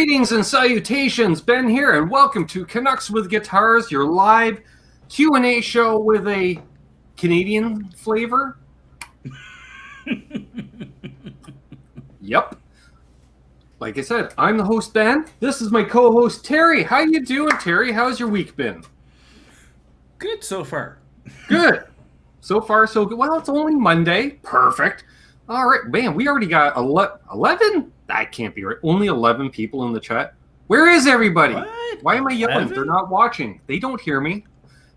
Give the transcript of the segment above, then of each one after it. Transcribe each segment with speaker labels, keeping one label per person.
Speaker 1: Greetings and salutations, Ben here, and welcome to Canucks with Guitars, your live Q&A show with a Canadian flavor. Yep. Like I said, I'm the host, Ben. This is my co-host, Terry. How you doing, Terry? How's your week been?
Speaker 2: Good so far.
Speaker 1: Good. So far, so good. Well, it's only Monday. Perfect. All right, man, we already got 11? That can't be right. Only 11 people in the chat. Where is everybody?
Speaker 2: What?
Speaker 1: Why am I yelling?
Speaker 2: 11?
Speaker 1: They're not watching. They don't hear me.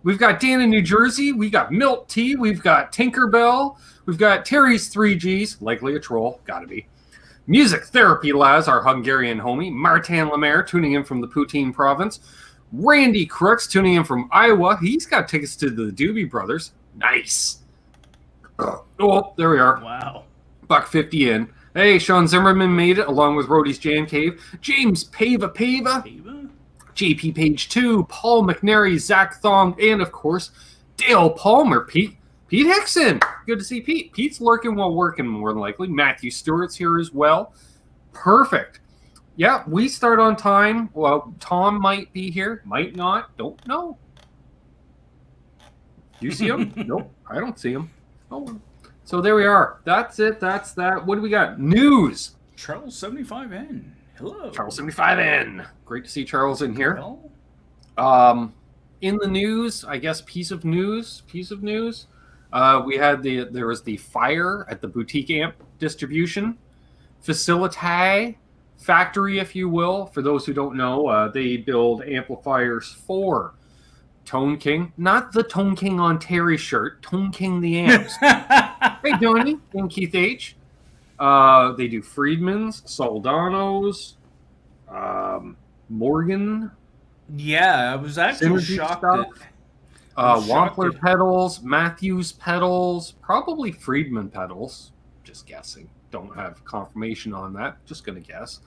Speaker 1: We've got Dan in New Jersey. We got Milt T. We've got Tinkerbell. We've got Terry's 3Gs. Likely a troll. Gotta be. Music Therapy Laz, our Hungarian homie. Martin Lemaire tuning in from the Poutine province. Randy Crooks tuning in from Iowa. He's got tickets to the Doobie Brothers. Nice. Oh, there we are.
Speaker 2: Wow.
Speaker 1: $1.50 in. Hey, Sean Zimmerman made it along with Rhodey's Jam Cave. James Pava, JP Page 2, Paul McNary, Zach Thong, and of course, Dale Palmer, Pete Hickson. Good to see Pete. Pete's lurking while working, more than likely. Matthew Stewart's here as well. Perfect. Yeah, we start on time. Well, Tom might be here, might not. Don't know. Do you see him? Nope, I don't see him. Oh, so there we are. That's it. That's that. What do we got? News.
Speaker 2: Charles 75N. Hello.
Speaker 1: Charles 75N. Great to see Charles in here.
Speaker 2: Hello.
Speaker 1: In the news, I guess piece of news. We had there was the fire at the boutique amp distribution facility, factory, if you will. For those who don't know, they build amplifiers for Tone King, not the Tone King on Terry's shirt, Tone King the amps. Hey, Donnie and Keith H. They do Friedman's, Soldanos, Morgan.
Speaker 2: Yeah, I was actually shocked at
Speaker 1: Wampler pedals, Matthews pedals, probably Friedman pedals. Just guessing. Don't have confirmation on that. Just gonna guess.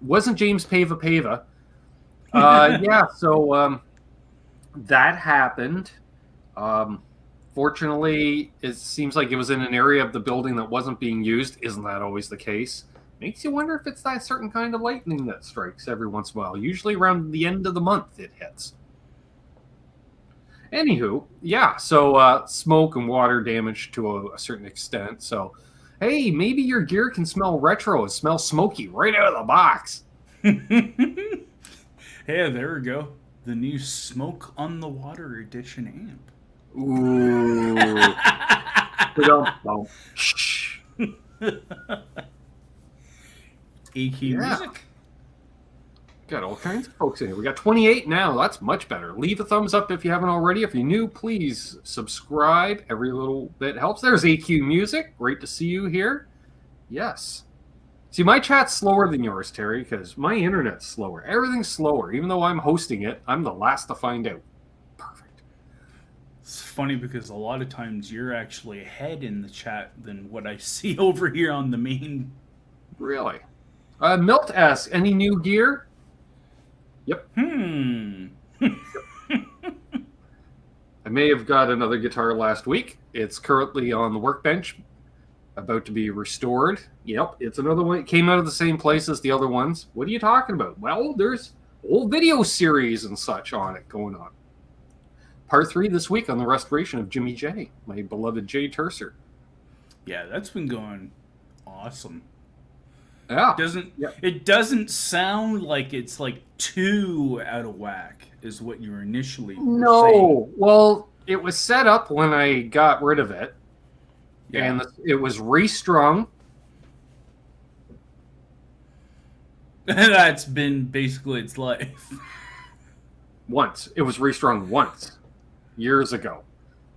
Speaker 1: Wasn't James Pava. Yeah, so that happened. Fortunately, it seems like it was in an area of the building that wasn't being used. Isn't that always the case? Makes you wonder if it's that certain kind of lightning that strikes every once in a while. Usually around the end of the month it hits. Anywho, yeah, so smoke and water damage to a certain extent. So, hey, maybe your gear can smell retro. It smells smoky right out of the box.
Speaker 2: Hey, there we go. The new Smoke on the Water edition amp.
Speaker 1: Ooh. Shh.
Speaker 2: EQ music.
Speaker 1: Got all kinds of folks in here. We got 28 now. That's much better. Leave a thumbs up if you haven't already. If you're new, please subscribe. Every little bit helps. There's EQ music. Great to see you here. Yes. See, my chat's slower than yours, Terry, because my internet's slower. Everything's slower. Even though I'm hosting it, I'm the last to find out. Perfect.
Speaker 2: It's funny because a lot of times you're actually ahead in the chat than what I see over here on the main.
Speaker 1: Really? Milt asks, any new gear? Yep.
Speaker 2: I
Speaker 1: may have got another guitar last week. It's currently on the workbench, about to be restored. Yep, it's another one. It came out of the same place as the other ones. What are you talking about? Well, there's whole video series and such on it going on. Part 3 this week on the restoration of Jimmy J, my beloved Jay Tercer.
Speaker 2: Yeah, that's been going awesome.
Speaker 1: Yeah.
Speaker 2: It doesn't sound like it's like too out of whack is what you were initially saying.
Speaker 1: Well, it was set up when I got rid of it. Yeah. And it was restrung.
Speaker 2: That's been basically its life.
Speaker 1: Once. It was restrung once. Years ago.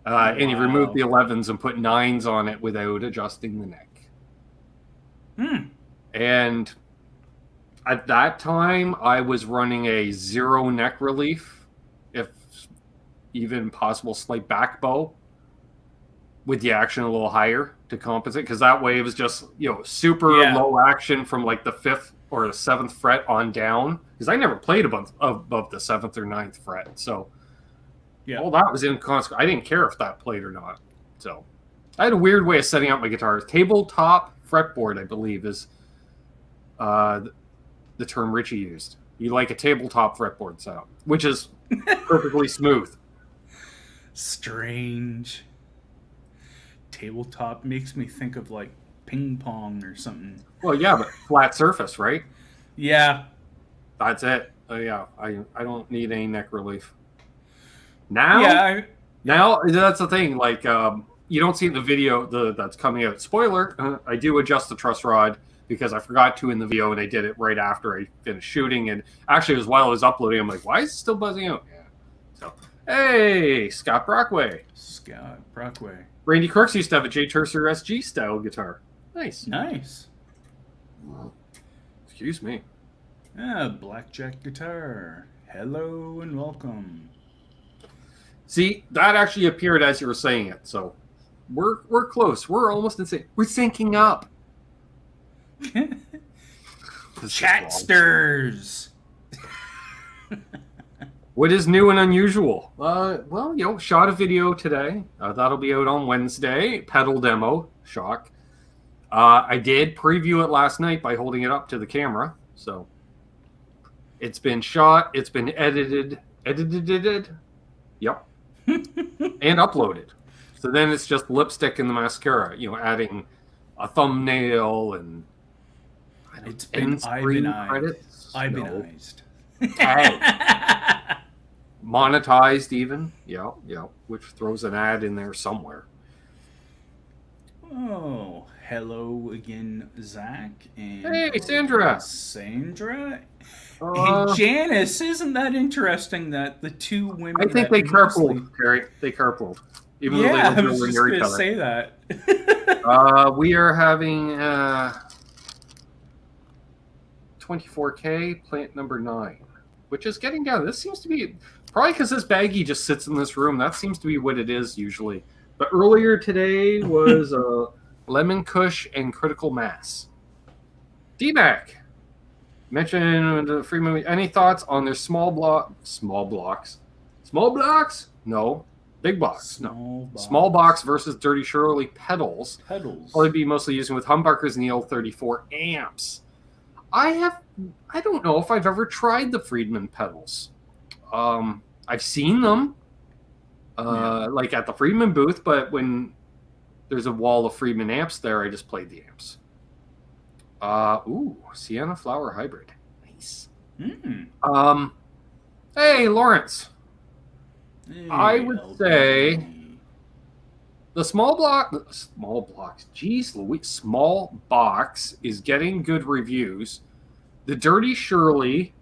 Speaker 1: And he removed the 11s and put 9s on it without adjusting the neck. And at that time, I was running a 0 neck relief, if even possible, slight back bow, with the action a little higher to compensate, because that way it was just, super low action from like the 5th or the 7th fret on down, because I never played above the 7th or 9th fret. So all that was inconsequential. I didn't care if that played or not. So I had a weird way of setting up my guitars. Tabletop fretboard, I believe, is the the term Richie used. You like a tabletop fretboard setup, which is perfectly smooth.
Speaker 2: Strange. Tabletop makes me think of like ping pong or something.
Speaker 1: Well, yeah, but flat surface, right?
Speaker 2: Yeah.
Speaker 1: That's it. Yeah, I don't need any neck relief. Now,
Speaker 2: Yeah.
Speaker 1: now that's the thing. Like, you don't see it in the video that's coming out. Spoiler: I do adjust the truss rod because I forgot to in the video, and I did it right after I finished shooting. And actually, it was while I was uploading. I'm like, why is it still buzzing out? Yeah. So, hey, Scott Brockway.
Speaker 2: Scott Brockway.
Speaker 1: Randy Crooks used to have a J. Tercer SG style guitar. Nice.
Speaker 2: Nice.
Speaker 1: Excuse me.
Speaker 2: Blackjack guitar. Hello and welcome.
Speaker 1: See, that actually appeared as you were saying it, so we're close. We're almost insane. We're syncing up.
Speaker 2: Chatsters.
Speaker 1: What is new and unusual? Well, you know, shot a video today. That'll be out on Wednesday. Pedal demo. Shock. I did preview it last night by holding it up to the camera. So it's been shot. It's been edited. Yep. And uploaded. So then it's just lipstick and the mascara. You know, adding a thumbnail and
Speaker 2: it's been
Speaker 1: credits.
Speaker 2: Ibanized.
Speaker 1: Monetized even. Yeah, which throws an ad in there somewhere.
Speaker 2: Oh, hello again, Zach. And
Speaker 1: hey, Sandra.
Speaker 2: Sandra. Hey, Janice, isn't that interesting that the two women...
Speaker 1: I think they carpooled, Terry. They carpooled. Even though they
Speaker 2: I was just going to say that.
Speaker 1: We are having 24K, plant number 9, which is getting down. This seems to be... Probably because this baggie just sits in this room. That seems to be what it is usually. But earlier today was Lemon Kush and Critical Mass. D-Mac. Mention the free movie. Any thoughts on their small blocks? Small blocks? No. Big box. Small box versus Dirty Shirley pedals. Probably be mostly using with humbuckers and the L34 amps. I don't know if I've ever tried the Friedman pedals. I've seen them, like at the Friedman booth, but when there's a wall of Friedman amps there, I just played the amps. Sienna Flower Hybrid. Nice. Hey, Lawrence. Hey, I would say the small box is getting good reviews. The Dirty Shirley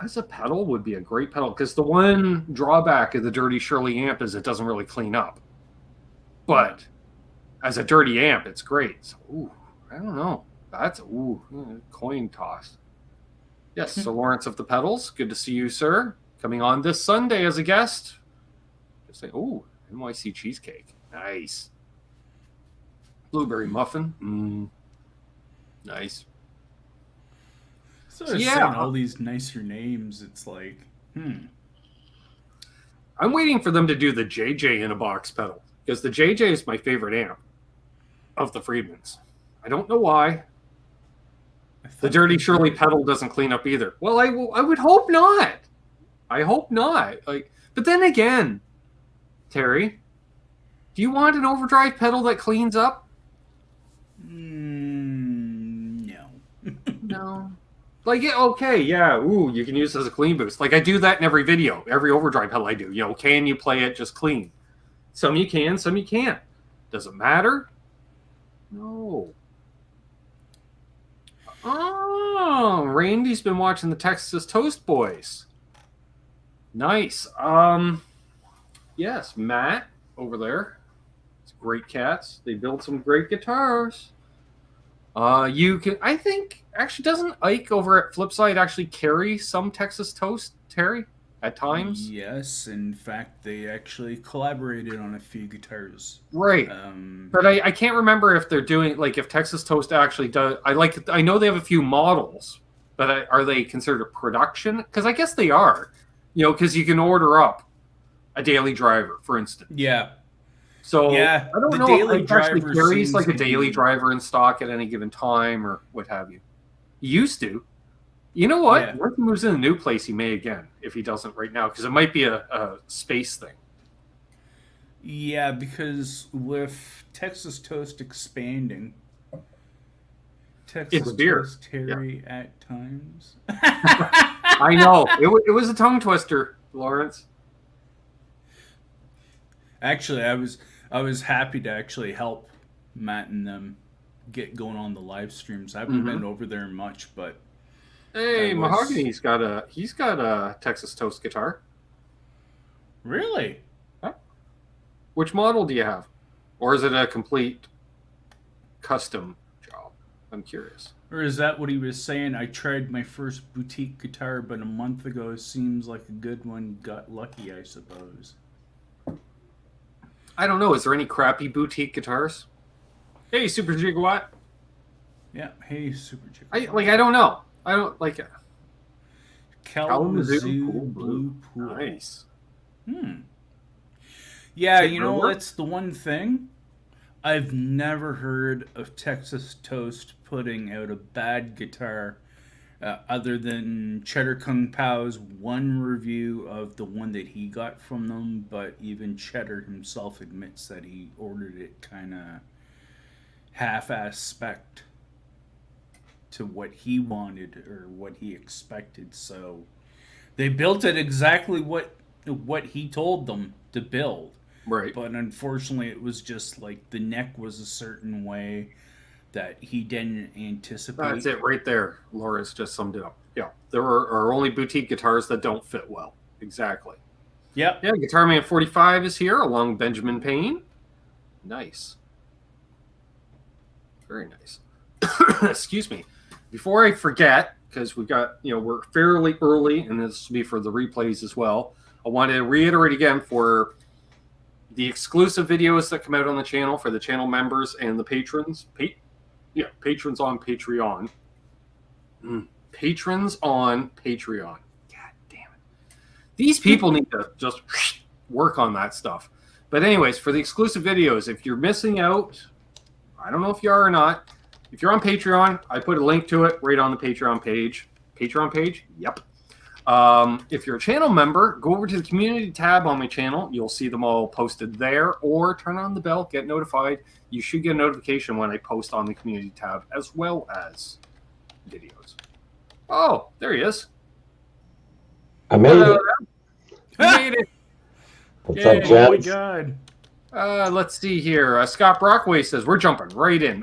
Speaker 1: as a pedal would be a great pedal, because the one drawback of the Dirty Shirley amp is it doesn't really clean up. But as a dirty amp, it's great. So, I don't know. That's coin toss. Yes, so Lawrence of the Pedals, good to see you, sir. Coming on this Sunday as a guest. Just say, NYC cheesecake. Nice. Blueberry muffin. Nice.
Speaker 2: So saying all these nicer names, it's like, I'm
Speaker 1: waiting for them to do the JJ in a box pedal, because the JJ is my favorite amp of the Friedmans. I don't know why. The Dirty Shirley pedal doesn't clean up either. Well, I would hope not. I hope not. But then again, Terry, do you want an overdrive pedal that cleans up?
Speaker 2: No.
Speaker 1: No. You can use it as a clean boost. I do that in every video, every overdrive pedal I do. Can you play it just clean? Some you can, some you can't. Does it matter? No. Oh, Randy's been watching the Texas Toast Boys. Nice. Yes, Matt over there. It's great cats. They build some great guitars. You can, I think, actually, doesn't Ike over at Flipside actually carry some Texas Toast, Terry, at times?
Speaker 2: Yes, in fact, they actually collaborated on a few guitars.
Speaker 1: Right. But I can't remember if they're doing, if Texas Toast actually does. I know they have a few models, but are they considered production? Because I guess they are. Because you can order up a daily driver, for instance.
Speaker 2: Yeah.
Speaker 1: So
Speaker 2: I
Speaker 1: don't know if it actually carries a daily driver in stock at any given time or what have you. He used to. You know what?
Speaker 2: Yeah.
Speaker 1: Once he moves in a new place, he may again, if he doesn't right now, because it might be a space thing.
Speaker 2: Yeah, because with Texas Toast expanding, Texas
Speaker 1: It's beer.
Speaker 2: Toast Terry at times.
Speaker 1: I know. It was a tongue twister, Lawrence.
Speaker 2: Actually, I was happy to actually help Matt and them get going on the live streams. I haven't been over there much, but
Speaker 1: Hey,
Speaker 2: was-
Speaker 1: Mahogany's got a Texas Toast guitar.
Speaker 2: really,
Speaker 1: Which model do you have? Or is it a complete custom job? I'm curious.
Speaker 2: or is that what he was saying? I tried my first boutique guitar, but a month ago seems like a good one. Got lucky, I suppose.
Speaker 1: I don't know. Is there any crappy boutique guitars? Hey, Super Gigawatt.
Speaker 2: Yeah. Hey, Super Chick.
Speaker 1: I don't know. I don't like it.
Speaker 2: Kalamazoo
Speaker 1: Cool
Speaker 2: Blue Pool.
Speaker 1: Nice.
Speaker 2: Yeah,
Speaker 1: Take
Speaker 2: you know,
Speaker 1: over?
Speaker 2: that's the one thing. I've never heard of Texas Toast putting out a bad guitar other than Cheddar Kung Pao's one review of the one that he got from them, but even Cheddar himself admits that he ordered it kind of half-ass spec'd to what he wanted or what he expected. So they built it exactly what he told them to build.
Speaker 1: Right.
Speaker 2: But unfortunately, it was just like the neck was a certain way that he didn't anticipate.
Speaker 1: That's it right there. Laura's just summed it up. Yeah. There are only boutique guitars that don't fit well. Exactly.
Speaker 2: Yep.
Speaker 1: Yeah, Guitar Man 45 is here along with Benjamin Payne. Nice. Very nice. Excuse me. Before I forget, because we've got, we're fairly early, and this will be for the replays as well, I want to reiterate again for the exclusive videos that come out on the channel for the channel members and the patrons. Patrons on Patreon. Patrons on Patreon. God damn it. These people need to just work on that stuff. But anyways, for the exclusive videos, if you're missing out, I don't know if you are or not, if you're on Patreon, I put a link to it right on the Patreon page. Patreon page? Yep. If you're a channel member, go over to the community tab on my channel. You'll see them all posted there, or turn on the bell, get notified. You should get a notification when I post on the community tab, as well as videos. Oh, there he is.
Speaker 3: I made it.
Speaker 1: You made it.
Speaker 3: What's
Speaker 1: Yay.
Speaker 3: up,
Speaker 2: Oh my
Speaker 3: gents?
Speaker 2: god.
Speaker 1: Let's see here. Scott Brockway says, we're jumping right in.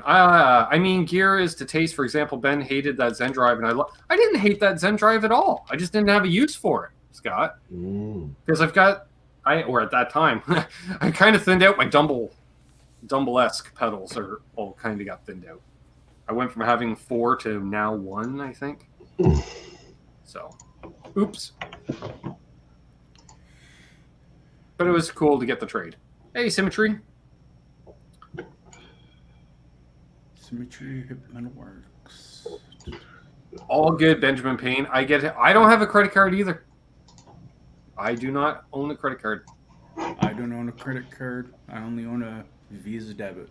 Speaker 1: Gear is to taste. For example, Ben hated that Zen drive, and I didn't hate that Zen drive at all. I just didn't have a use for it, Scott. Because at that time, I kind of thinned out my Dumble-esque pedals, or all kind of got thinned out. I went from having 4 to now 1, I think. So, oops. But it was cool to get the trade. Hey, Symmetry.
Speaker 2: Symmetry Metalworks.
Speaker 1: All good, Benjamin Payne. I get it. I don't have a credit card either. I do not own a credit card.
Speaker 2: I don't own a credit card. I only own a Visa debit.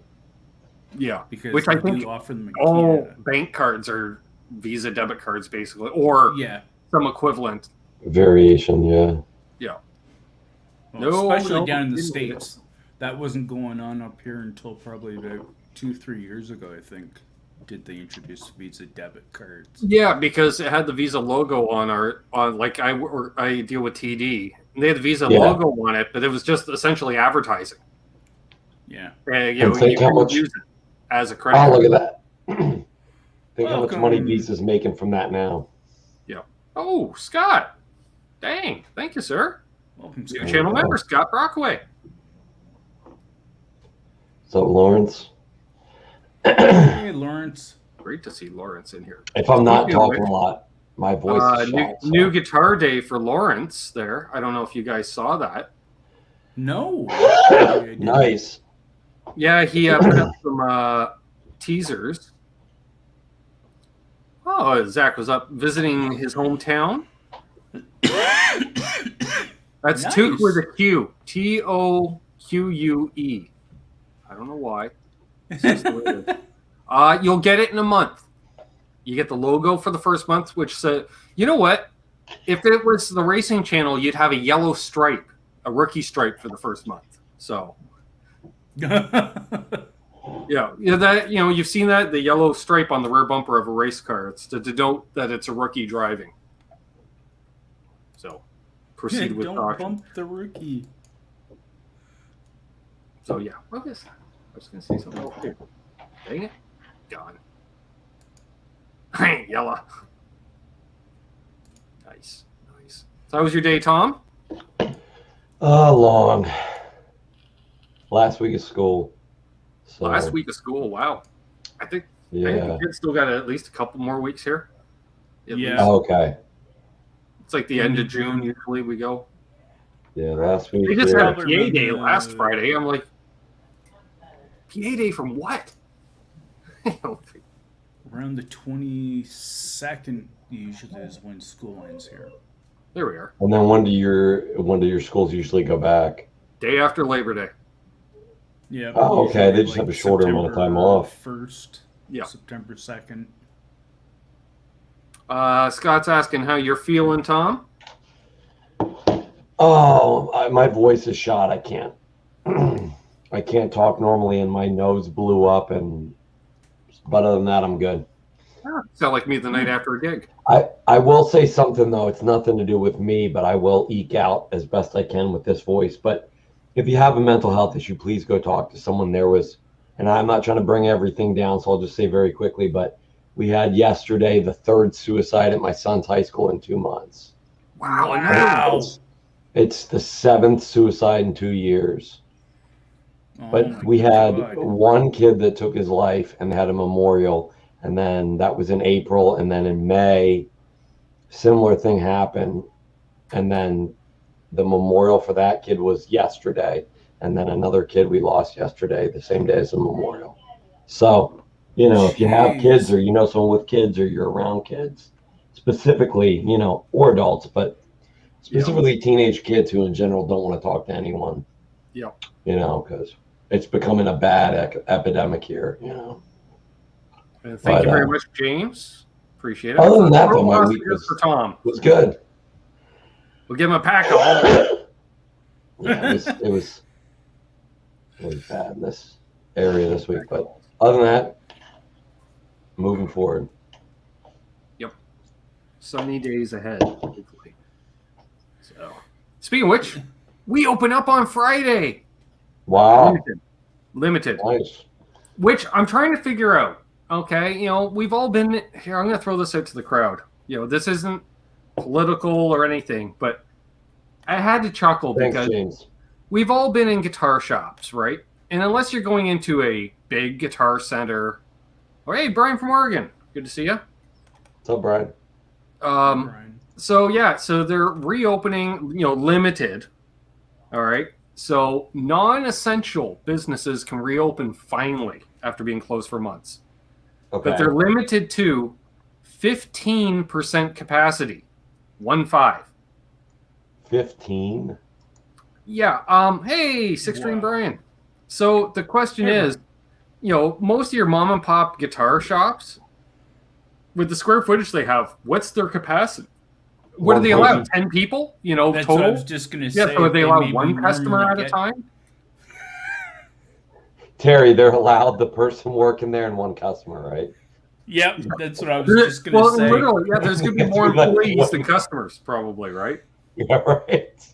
Speaker 1: Yeah,
Speaker 2: Because
Speaker 1: which I think
Speaker 2: do offer them in
Speaker 1: all
Speaker 2: Canada.
Speaker 1: bank cards are Visa debit cards, basically, or
Speaker 2: Yeah.
Speaker 1: some equivalent.
Speaker 3: Variation, yeah.
Speaker 1: Yeah.
Speaker 2: Well, especially down in the
Speaker 1: didn't need it.
Speaker 2: States. That wasn't going on up here until probably about 2-3 years ago, I think. Did they introduce Visa debit cards?
Speaker 1: Yeah, because it had the Visa logo on I deal with TD. And they had the Visa logo on it, but it was just essentially advertising.
Speaker 2: Yeah.
Speaker 3: And think how
Speaker 1: couldn't
Speaker 3: much-
Speaker 1: use it as a credit
Speaker 3: Oh,
Speaker 1: card.
Speaker 3: look at that. Think how much
Speaker 2: Welcome.
Speaker 3: money Visa's making from that now.
Speaker 1: Yeah. Oh, Scott. Dang. Thank you, sir.
Speaker 2: Welcome,
Speaker 1: New
Speaker 2: Scott.
Speaker 1: channel member, Scott Brockway.
Speaker 3: So, Lawrence,
Speaker 2: Hey, Lawrence.
Speaker 1: Great to see Lawrence in here.
Speaker 3: if I'm not
Speaker 1: Speaking of
Speaker 3: talking
Speaker 1: which,
Speaker 3: a lot, my voice is shot.
Speaker 1: new guitar day for Lawrence there. I don't know if you guys saw that.
Speaker 2: No. I didn't.
Speaker 3: Nice.
Speaker 1: Yeah, he put up some teasers. Oh, Zach was up visiting his hometown. That's
Speaker 2: Nice.
Speaker 1: Toque with a Q. Toque. I don't know why. It's just the way it is. You'll get it in a month. You get the logo for the first month, which said, you know what? If it was the racing channel, you'd have a yellow stripe, a rookie stripe for the first month. So, yeah, that you've seen that, the yellow stripe on the rear bumper of a race car. It's to denote that it's a rookie driving. So, proceed with
Speaker 2: don't
Speaker 1: caution.
Speaker 2: bump the rookie.
Speaker 1: So yeah, what is that? I was going to say something else here. Dang it, gone. Yellow. Nice. So how was your day, Tom?
Speaker 3: Long. Last week of school. So,
Speaker 1: Last week of school. Wow. I think
Speaker 3: Yeah.
Speaker 1: the kids still got at least a couple more weeks here. At
Speaker 2: Yeah.
Speaker 1: least.
Speaker 3: Oh, okay.
Speaker 1: It's like the end of June usually we go.
Speaker 3: Yeah, last week.
Speaker 1: They just
Speaker 3: yeah.
Speaker 1: had a PA day last Friday. I'm like, PA day from what?
Speaker 2: Around the 22nd usually is when school ends here.
Speaker 1: There we are.
Speaker 3: And then when do your schools usually go back?
Speaker 1: Day after Labor Day.
Speaker 2: Yeah.
Speaker 3: Oh, okay.
Speaker 2: usually
Speaker 3: They just have a shorter amount of time off.
Speaker 2: First.
Speaker 1: Yeah.
Speaker 2: September 2nd.
Speaker 1: Scott's asking how you're feeling, Tom.
Speaker 3: Oh, my voice is shot. I can't. I can't talk normally, and my nose blew up. But other than that, I'm good.
Speaker 1: Sound like me the night after a gig.
Speaker 3: I will say something though. It's nothing to do with me, but I will eke out as best I can with this voice. But if you have a mental health issue, please go talk to someone. And I'm not trying to bring everything down, so I'll just say very quickly. But we had yesterday the 3rd suicide at my son's high school in 2 months.
Speaker 1: Wow.
Speaker 3: It's the 7th suicide in 2 years. But we had one kid that took his life and had a memorial, and then that was in April, and then in May, similar thing happened, and then the memorial for that kid was yesterday, and then another kid we lost yesterday, the same day as the memorial. So, if you have kids or someone with kids or you're around kids, specifically, or adults, but specifically teenage kids who in general don't want to talk to anyone.
Speaker 1: Yeah.
Speaker 3: Because it's becoming a bad epidemic here,
Speaker 1: And thank you very much, James. Appreciate it.
Speaker 3: Other than that, though, my week
Speaker 1: for Tom.
Speaker 3: was good.
Speaker 1: We'll give him a pack of all.
Speaker 3: Yeah, it was bad in this area this week, but other than that, moving forward.
Speaker 1: Yep. Sunny days ahead, hopefully. So, speaking of which, we open up on Friday.
Speaker 3: Wow.
Speaker 1: Limited.
Speaker 3: Nice.
Speaker 1: Which I'm trying to figure out. Okay, we've all been here. I'm going to throw this out to the crowd. This isn't political or anything, but I had to chuckle because
Speaker 3: James.
Speaker 1: We've all been in guitar shops, right? And unless you're going into a big guitar center, or hey, Brian from Oregon, good to see you.
Speaker 3: What's up, Brian?
Speaker 1: So they're reopening, limited. All right. So non-essential businesses can reopen finally after being closed for months.
Speaker 3: Okay.
Speaker 1: But they're limited to 15% capacity. 15.
Speaker 3: 15?
Speaker 1: Yeah. Hey, Six String Brian. So the question is, most of your mom and pop guitar shops, with the square footage they have, what's their capacity? What do they allow? 10 people?
Speaker 2: That's
Speaker 1: total?
Speaker 2: what I was just going to say.
Speaker 1: Yeah, so they allow one customer at a time?
Speaker 3: Terry, they're allowed the person working there and one customer, right?
Speaker 2: Yep, that's what I was just going to say.
Speaker 1: Well, literally, yeah, there's going to be more employees than customers, probably, right?
Speaker 3: Yeah, right.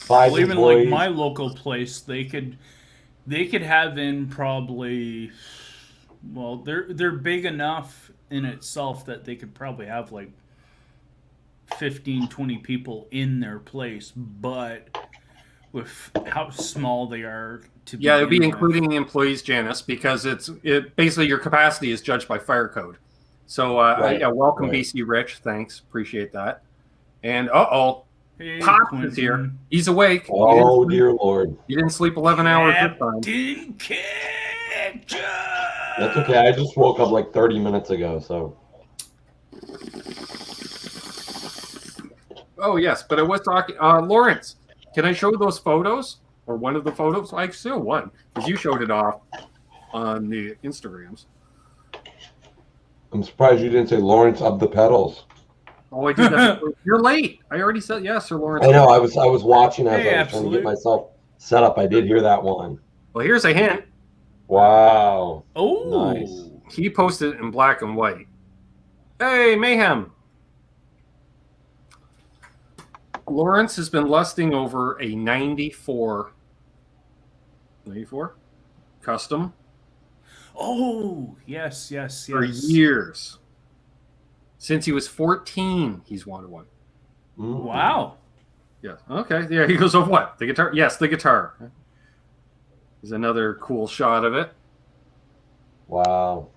Speaker 2: Well, even like my local place, they could have in probably, well, they're big enough in itself that they could probably have like 15, 20 people in their place, but with how small they are to be.
Speaker 1: Yeah, it would be including the employees, Janice, because it basically your capacity is judged by fire code. So welcome BC Rich, thanks, appreciate that. And
Speaker 2: hey,
Speaker 1: Pop
Speaker 2: Quentin
Speaker 1: is here. He's awake.
Speaker 3: Oh dear Lord!
Speaker 1: You didn't sleep 11 hours this time.
Speaker 3: That's okay. I just woke up like 30 minutes ago, so.
Speaker 1: Oh yes, but I was talking. Lawrence, can I show those photos or one of the photos? I still one because you showed it off on the Instagrams.
Speaker 3: I'm surprised you didn't say Lawrence of the Pedals.
Speaker 1: Oh, I did that. You're late. I already said yes, Sir Lawrence.
Speaker 3: I know. I was watching as
Speaker 2: Hey,
Speaker 3: I was trying to get myself set up. I did hear that one.
Speaker 1: Well, here's a hint.
Speaker 3: Wow.
Speaker 2: Oh,
Speaker 3: Nice.
Speaker 1: He posted it in black and white. Hey, Mayhem. Lawrence has been lusting over a 94 custom
Speaker 2: oh, yes.
Speaker 1: for years. Since he was 14, he's wanted one.
Speaker 3: Mm.
Speaker 2: Wow.
Speaker 1: Yes. Okay. Yeah, he goes, oh, what? The guitar? Yes, the guitar. There's another cool shot of it.
Speaker 3: Wow.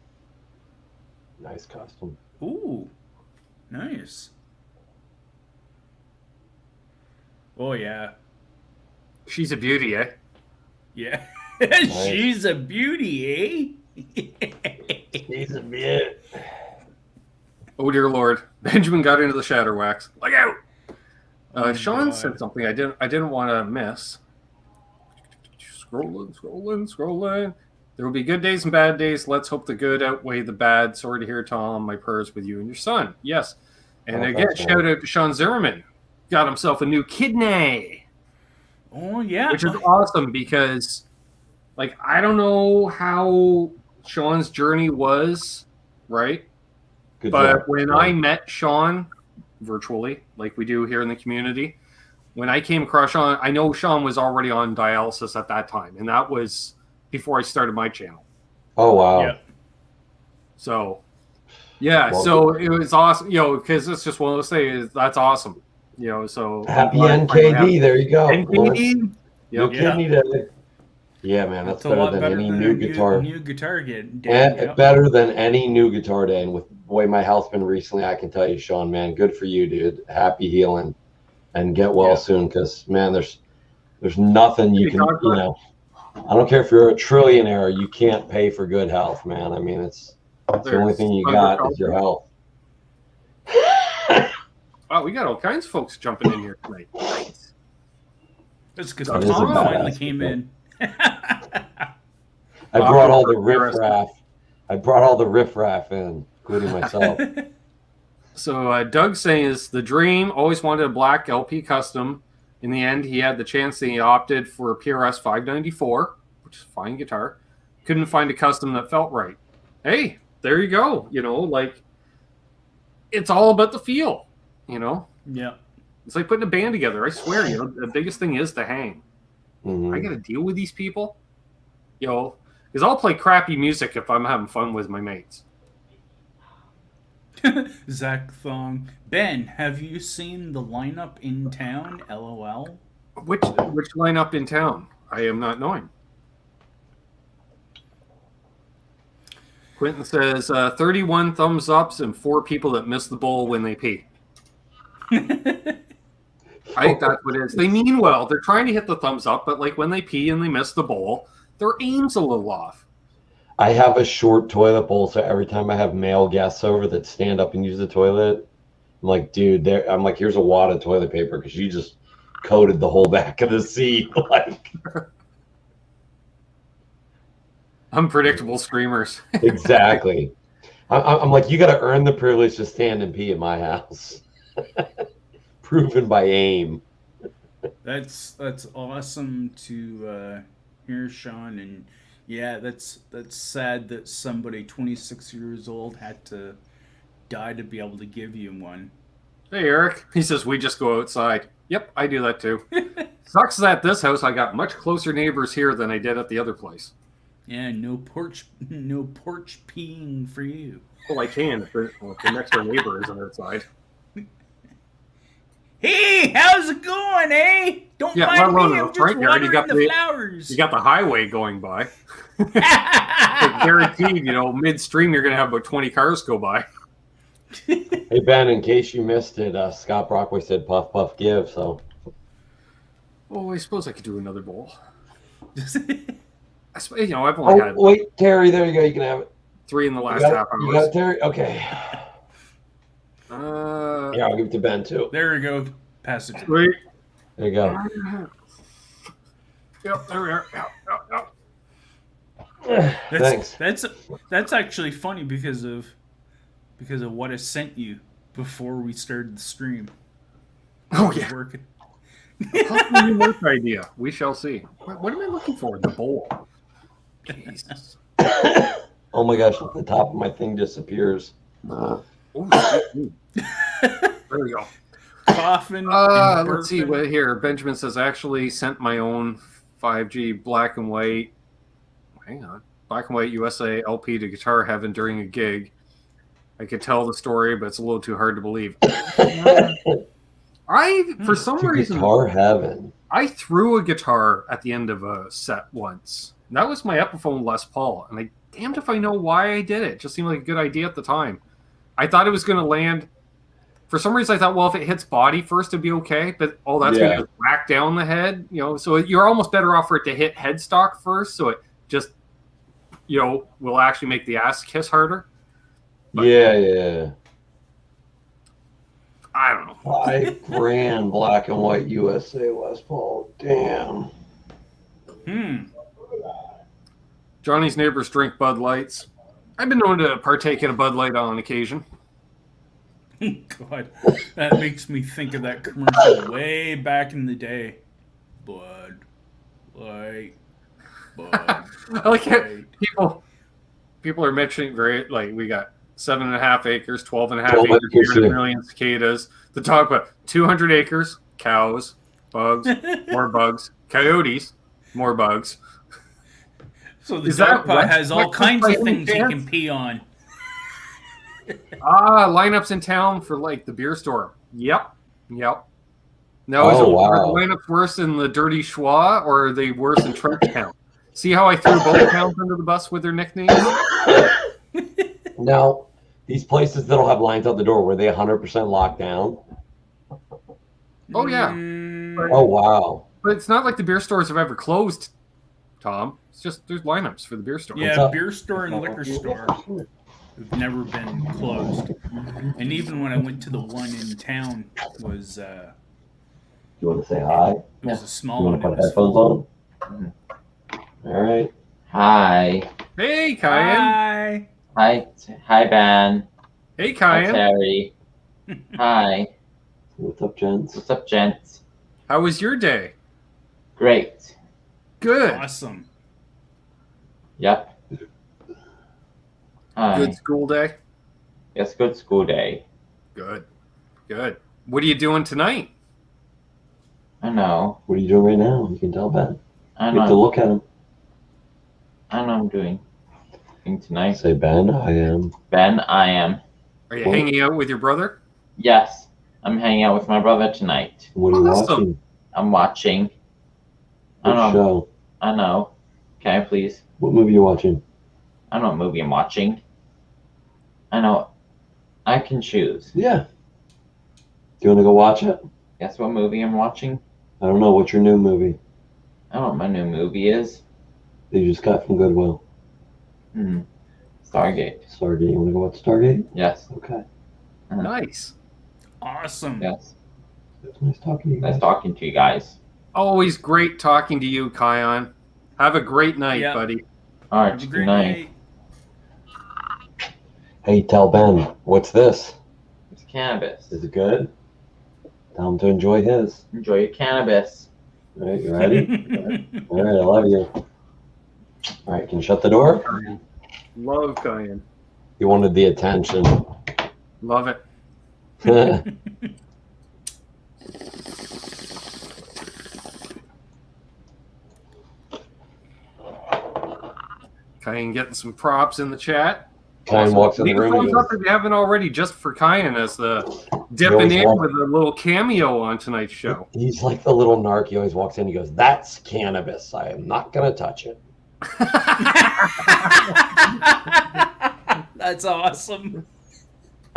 Speaker 3: Nice custom.
Speaker 2: Ooh, nice. Oh, yeah.
Speaker 1: She's a beauty, eh?
Speaker 2: Yeah. She's a beauty, eh?
Speaker 3: He's a bit.
Speaker 1: Oh, dear Lord. Benjamin got into the shatter wax. Look out! Sean
Speaker 2: God.
Speaker 1: said something I didn't want to miss. Scrolling. There will be good days and bad days. Let's hope the good outweigh the bad. Sorry to hear, Tom. My prayers with you and your son. Yes. And again, shout out to Sean Zimmerman. Got himself a new kidney.
Speaker 2: Oh, yeah.
Speaker 1: Which is awesome because, like, I don't know how Sean's journey was, right?
Speaker 3: Good
Speaker 1: But
Speaker 3: job.
Speaker 1: when I met Sean virtually, like we do here in the community, when I came across Sean, I know Sean was already on dialysis at that time, and that was before I started my channel.
Speaker 3: Oh, wow.
Speaker 2: Yeah.
Speaker 1: So, yeah,
Speaker 3: Well,
Speaker 1: so it was awesome, because it's just one of those things. That's awesome, So
Speaker 3: Happy NKD. There you go.
Speaker 1: NKD.
Speaker 3: New kidney day. Yeah, man, that's
Speaker 2: a
Speaker 3: better
Speaker 2: lot
Speaker 3: than
Speaker 2: better
Speaker 3: any
Speaker 2: than
Speaker 3: new
Speaker 2: a
Speaker 3: guitar.
Speaker 2: New guitar getting
Speaker 3: Better than any new guitar day. And with the way my health's been recently, I can tell you, Sean, man, good for you, dude. Happy healing, and get well soon. Because man, there's nothing you can, I don't care if you're a trillionaire, you can't pay for good health, man. I mean, it's the only thing you got is your health.
Speaker 1: Wow, we got all kinds of folks jumping in here tonight. Nice.
Speaker 2: That's because
Speaker 3: That is a
Speaker 2: Tom
Speaker 3: badass
Speaker 2: finally came
Speaker 3: guitar.
Speaker 2: in.
Speaker 3: I brought all the riffraff. I brought all the riffraff in, including myself.
Speaker 1: So Doug saying is the dream. Always wanted a black LP custom. In the end, he had the chance and he opted for a PRS 594, which is a fine guitar. Couldn't find a custom that felt right. Hey, there you go. Like, it's all about the feel,
Speaker 2: Yeah.
Speaker 1: It's like putting a band together. I swear, the biggest thing is the hang.
Speaker 3: Mhm.
Speaker 1: I got to deal with these people, because I'll play crappy music if I'm having fun with my mates.
Speaker 2: Zach Thong. Ben, have you seen the lineup in town? LOL.
Speaker 1: Which lineup in town? I am not knowing. Quentin says 31 thumbs ups and 4 people that miss the bowl when they pee. I think that's what it is. They mean well. They're trying to hit the thumbs up, but like when they pee and they miss the bowl, their aim's a little off.
Speaker 3: I have a short toilet bowl, so every time I have male guests over that stand up and use the toilet, I'm like, dude, I'm like, here's a wad of toilet paper because you just coated the whole back of the seat. Like,
Speaker 1: Unpredictable screamers.
Speaker 3: exactly. I'm like, you got to earn the privilege to stand and pee at my house. Proven by aim.
Speaker 2: That's awesome to hear, Sean, and yeah, that's sad that somebody 26 years old had to die to be able to give you one.
Speaker 1: Hey, Eric. He says, we just go outside. Yep, I do that too. Sucks that at this house I got much closer neighbors here than I did at the other place.
Speaker 2: Yeah, no porch peeing for you.
Speaker 1: Well, I can if the next door neighbor isn't outside.
Speaker 2: Hey, how's it going, eh? Don't mind me, I'm just watering the flowers.
Speaker 1: You got the highway going by. Guaranteed, midstream you're going to have about 20 cars go by.
Speaker 3: Hey, Ben, in case you missed it, Scott Brockway said puff, puff, give, so.
Speaker 1: Oh, I suppose I could do another bowl. I've only had...
Speaker 3: Wait, Terry, there you go. You can have it.
Speaker 1: 3 in the last half hour.
Speaker 3: You got it, Terry? Okay.
Speaker 1: Yeah,
Speaker 3: I'll give it to Ben, too.
Speaker 2: There we go. Pass it.
Speaker 1: Wait.
Speaker 3: There you go.
Speaker 1: Yep, there we are. Yep.
Speaker 3: Thanks.
Speaker 2: That's actually funny because of because of what I sent you before we started the stream.
Speaker 1: Oh yeah,
Speaker 2: Working.
Speaker 1: possibly new work idea. We shall see. What am I looking for? The bowl. Jesus.
Speaker 3: Oh my gosh! The top of my thing disappears.
Speaker 1: Ooh, there we go.
Speaker 2: Coughing.
Speaker 1: Let's see what here. Benjamin says, I actually sent my own 5G black and white. Hang on. Black and white USA LP to Guitar Heaven during a gig. I could tell the story, but it's a little too hard to believe. For some reason,
Speaker 3: Guitar Heaven.
Speaker 1: I threw a guitar at the end of a set once. That was my Epiphone Les Paul, and I damned if I know why I did it. It just seemed like a good idea at the time. I thought it was going to land. For some reason, I thought, well, if it hits body first, it'd be okay. But that's going to whack down the head, So you're almost better off for it to hit headstock first, so it just, will actually make the ass kiss harder. But,
Speaker 3: yeah.
Speaker 1: I don't know.
Speaker 3: $5,000 black and white USA Les Paul. Damn.
Speaker 1: Johnny's neighbors drink Bud Lights. I've been known to partake in a Bud Light on occasion.
Speaker 2: God, that makes me think of that commercial way back in the day. Bud Light.
Speaker 1: I like it. People are mentioning we got 7.5 acres, 12.5 acres, 300 million cicadas. The talk about 200 acres, cows, bugs, more bugs, coyotes, more bugs.
Speaker 2: So the dog pot has all kinds of things he can pee on.
Speaker 1: Lineups in town for the beer store. Yep. No, are the lineups worse than the Dirty Schwa, or are they worse than Trench Town? See how I threw both towns under the bus with their nicknames?
Speaker 3: Now, these places that'll have lines out the door, were they 100% locked down?
Speaker 1: Oh yeah.
Speaker 3: Oh wow.
Speaker 1: But it's not like the beer stores have ever closed, Tom. It's just there's lineups for the beer store.
Speaker 2: Yeah, beer store and liquor store have never been closed. And even when I went to the one in town, was
Speaker 3: you want to say hi?
Speaker 2: It was a small
Speaker 3: you
Speaker 2: one.
Speaker 3: Want to put headphones on? All right.
Speaker 4: Hi.
Speaker 1: Hey, Kyan.
Speaker 4: Hi, Ben.
Speaker 1: Hey, Kyan.
Speaker 4: Hi, Terry. Hi.
Speaker 3: What's up, gents?
Speaker 4: What's up, gents?
Speaker 1: How was your day?
Speaker 4: Great.
Speaker 1: Good.
Speaker 2: Awesome.
Speaker 4: Yep. Hi.
Speaker 1: Good school day?
Speaker 4: Yes, good school day.
Speaker 1: Good. What are you doing tonight?
Speaker 4: I know.
Speaker 3: What are you doing right now? You can tell Ben.
Speaker 4: I
Speaker 3: You have to
Speaker 4: know.
Speaker 3: look at him.
Speaker 4: I know I'm doing tonight.
Speaker 3: Say, Ben, I am.
Speaker 4: Ben, I am.
Speaker 1: Are you hanging out with your brother?
Speaker 4: Yes, I'm hanging out with my brother tonight.
Speaker 3: What are you
Speaker 1: Awesome.
Speaker 3: watching?
Speaker 4: I'm watching.
Speaker 3: What show?
Speaker 4: I know. Can I please?
Speaker 3: What movie are you watching?
Speaker 4: I know what movie I'm watching. I know. I can choose.
Speaker 3: Yeah. Do you want to go watch it?
Speaker 4: Guess what movie I'm watching?
Speaker 3: I don't know. What's your new movie
Speaker 4: I don't know what my new movie is.
Speaker 3: that you just got from Goodwill?
Speaker 4: Stargate.
Speaker 3: Stargate. You want to go watch Stargate?
Speaker 4: Yes.
Speaker 3: Okay.
Speaker 1: Nice.
Speaker 2: Awesome.
Speaker 4: Yes.
Speaker 3: It's nice talking to you guys.
Speaker 4: Nice talking to you guys.
Speaker 1: Always great talking to you, Kyan. Have a great night,
Speaker 2: Yep.
Speaker 1: buddy.
Speaker 4: All right.
Speaker 2: Have a
Speaker 4: Good
Speaker 2: great
Speaker 4: night.
Speaker 2: night.
Speaker 3: Hey, tell Ben, what's this?
Speaker 4: It's cannabis.
Speaker 3: Is it good? Tell him to enjoy his.
Speaker 4: Enjoy your cannabis.
Speaker 3: All right, you ready? All right, I love you. All right, can you shut the door?
Speaker 1: Love Kyan.
Speaker 3: You wanted the attention.
Speaker 1: Love it. Kyan getting some props in the chat.
Speaker 3: Kyan walks in the
Speaker 1: Leave a
Speaker 3: room.
Speaker 1: thumbs
Speaker 3: He goes,
Speaker 1: up if you haven't already, just for Kyan as the dipping in with a little cameo on tonight's show.
Speaker 3: he's like the little narc. He always walks in. He goes, "That's cannabis. I am not gonna touch it."
Speaker 2: That's awesome.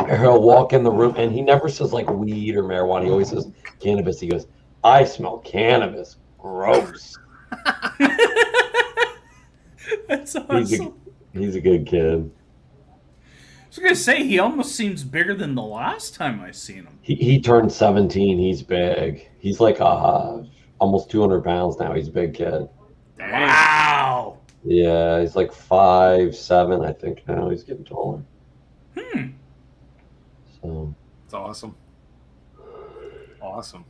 Speaker 3: He'll walk in the room, and he never says like weed or marijuana. He always says cannabis. He goes, "I smell cannabis. Gross."
Speaker 2: That's awesome.
Speaker 3: He's a good kid.
Speaker 2: I was gonna say he almost seems bigger than the last time I seen him.
Speaker 3: He turned 17. He's big. He's like almost 200 pounds now. He's a big kid.
Speaker 1: Dang.
Speaker 2: Wow.
Speaker 3: Yeah, he's like 5'7", I think now. He's getting taller. So
Speaker 1: It's awesome. Awesome.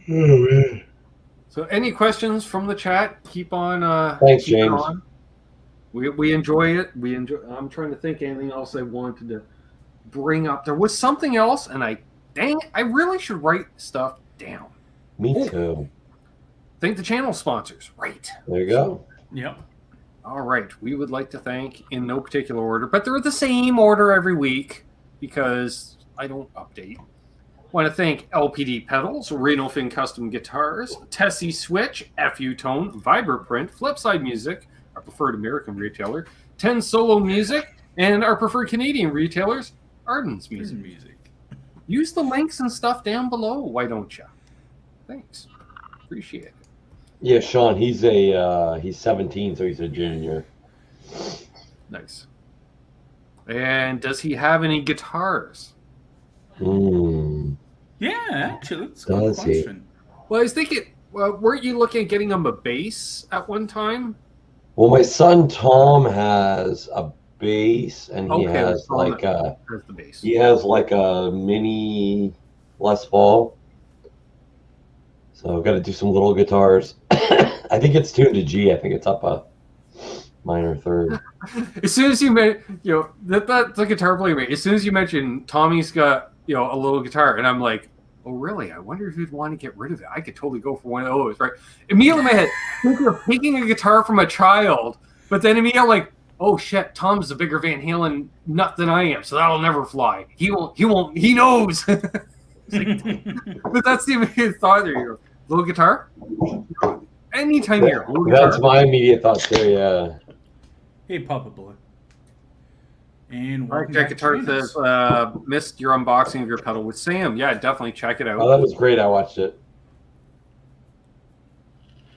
Speaker 3: oh, man.
Speaker 1: So, any questions from the chat? Keep on.
Speaker 3: Thanks,
Speaker 1: keep it
Speaker 3: James.
Speaker 1: on. We enjoy it. We enjoy. I'm trying to think anything else I wanted to bring up. There was something else, and I really should write stuff down.
Speaker 3: Me too.
Speaker 1: Thank the channel sponsors. Right.
Speaker 3: There you go.
Speaker 2: Yep.
Speaker 1: All right. We would like to thank, in no particular order, but they're the same order every week because I don't update. Want to thank LPD Pedals, Reno Fin Custom Guitars, Tesi Switch, FU Tone, Vibraprint, Flipside Music, our preferred American retailer, 10 Solo Music, and our preferred Canadian retailers, Ardens Music. Use the links and stuff down below, why don't you? Thanks. Appreciate it.
Speaker 3: Yeah, Sean, he's 17, so he's a junior.
Speaker 1: Nice. And does he have any guitars?
Speaker 2: Yeah, actually, that's a good question.
Speaker 1: Well, I was thinking, weren't you looking at getting him a bass at one time?
Speaker 3: Well, my son Tom has a bass, and he has like a mini Les Paul. So I've got to do some little guitars. I think it's tuned to G. I think it's up a minor third.
Speaker 1: As soon as you mentioned, that's a guitar player. As soon as you mentioned Tommy's got, a little guitar, and I'm like, oh, really? I wonder if you'd want to get rid of it. I could totally go for one of those, right? Immediately in my head, think you're picking a guitar from a child, but then immediately like, oh shit, Tom's a bigger Van Halen nut than I am, so that'll never fly. He won't, he knows. But that's the immediate thought there. Your little guitar? Anytime you're
Speaker 3: That's my immediate thought too, yeah.
Speaker 2: Hey, Papa Boy. And
Speaker 1: All right, Jack Guitar says, missed your unboxing of your pedal with Sam. Yeah, definitely check it out.
Speaker 3: Oh, that was great. I watched it.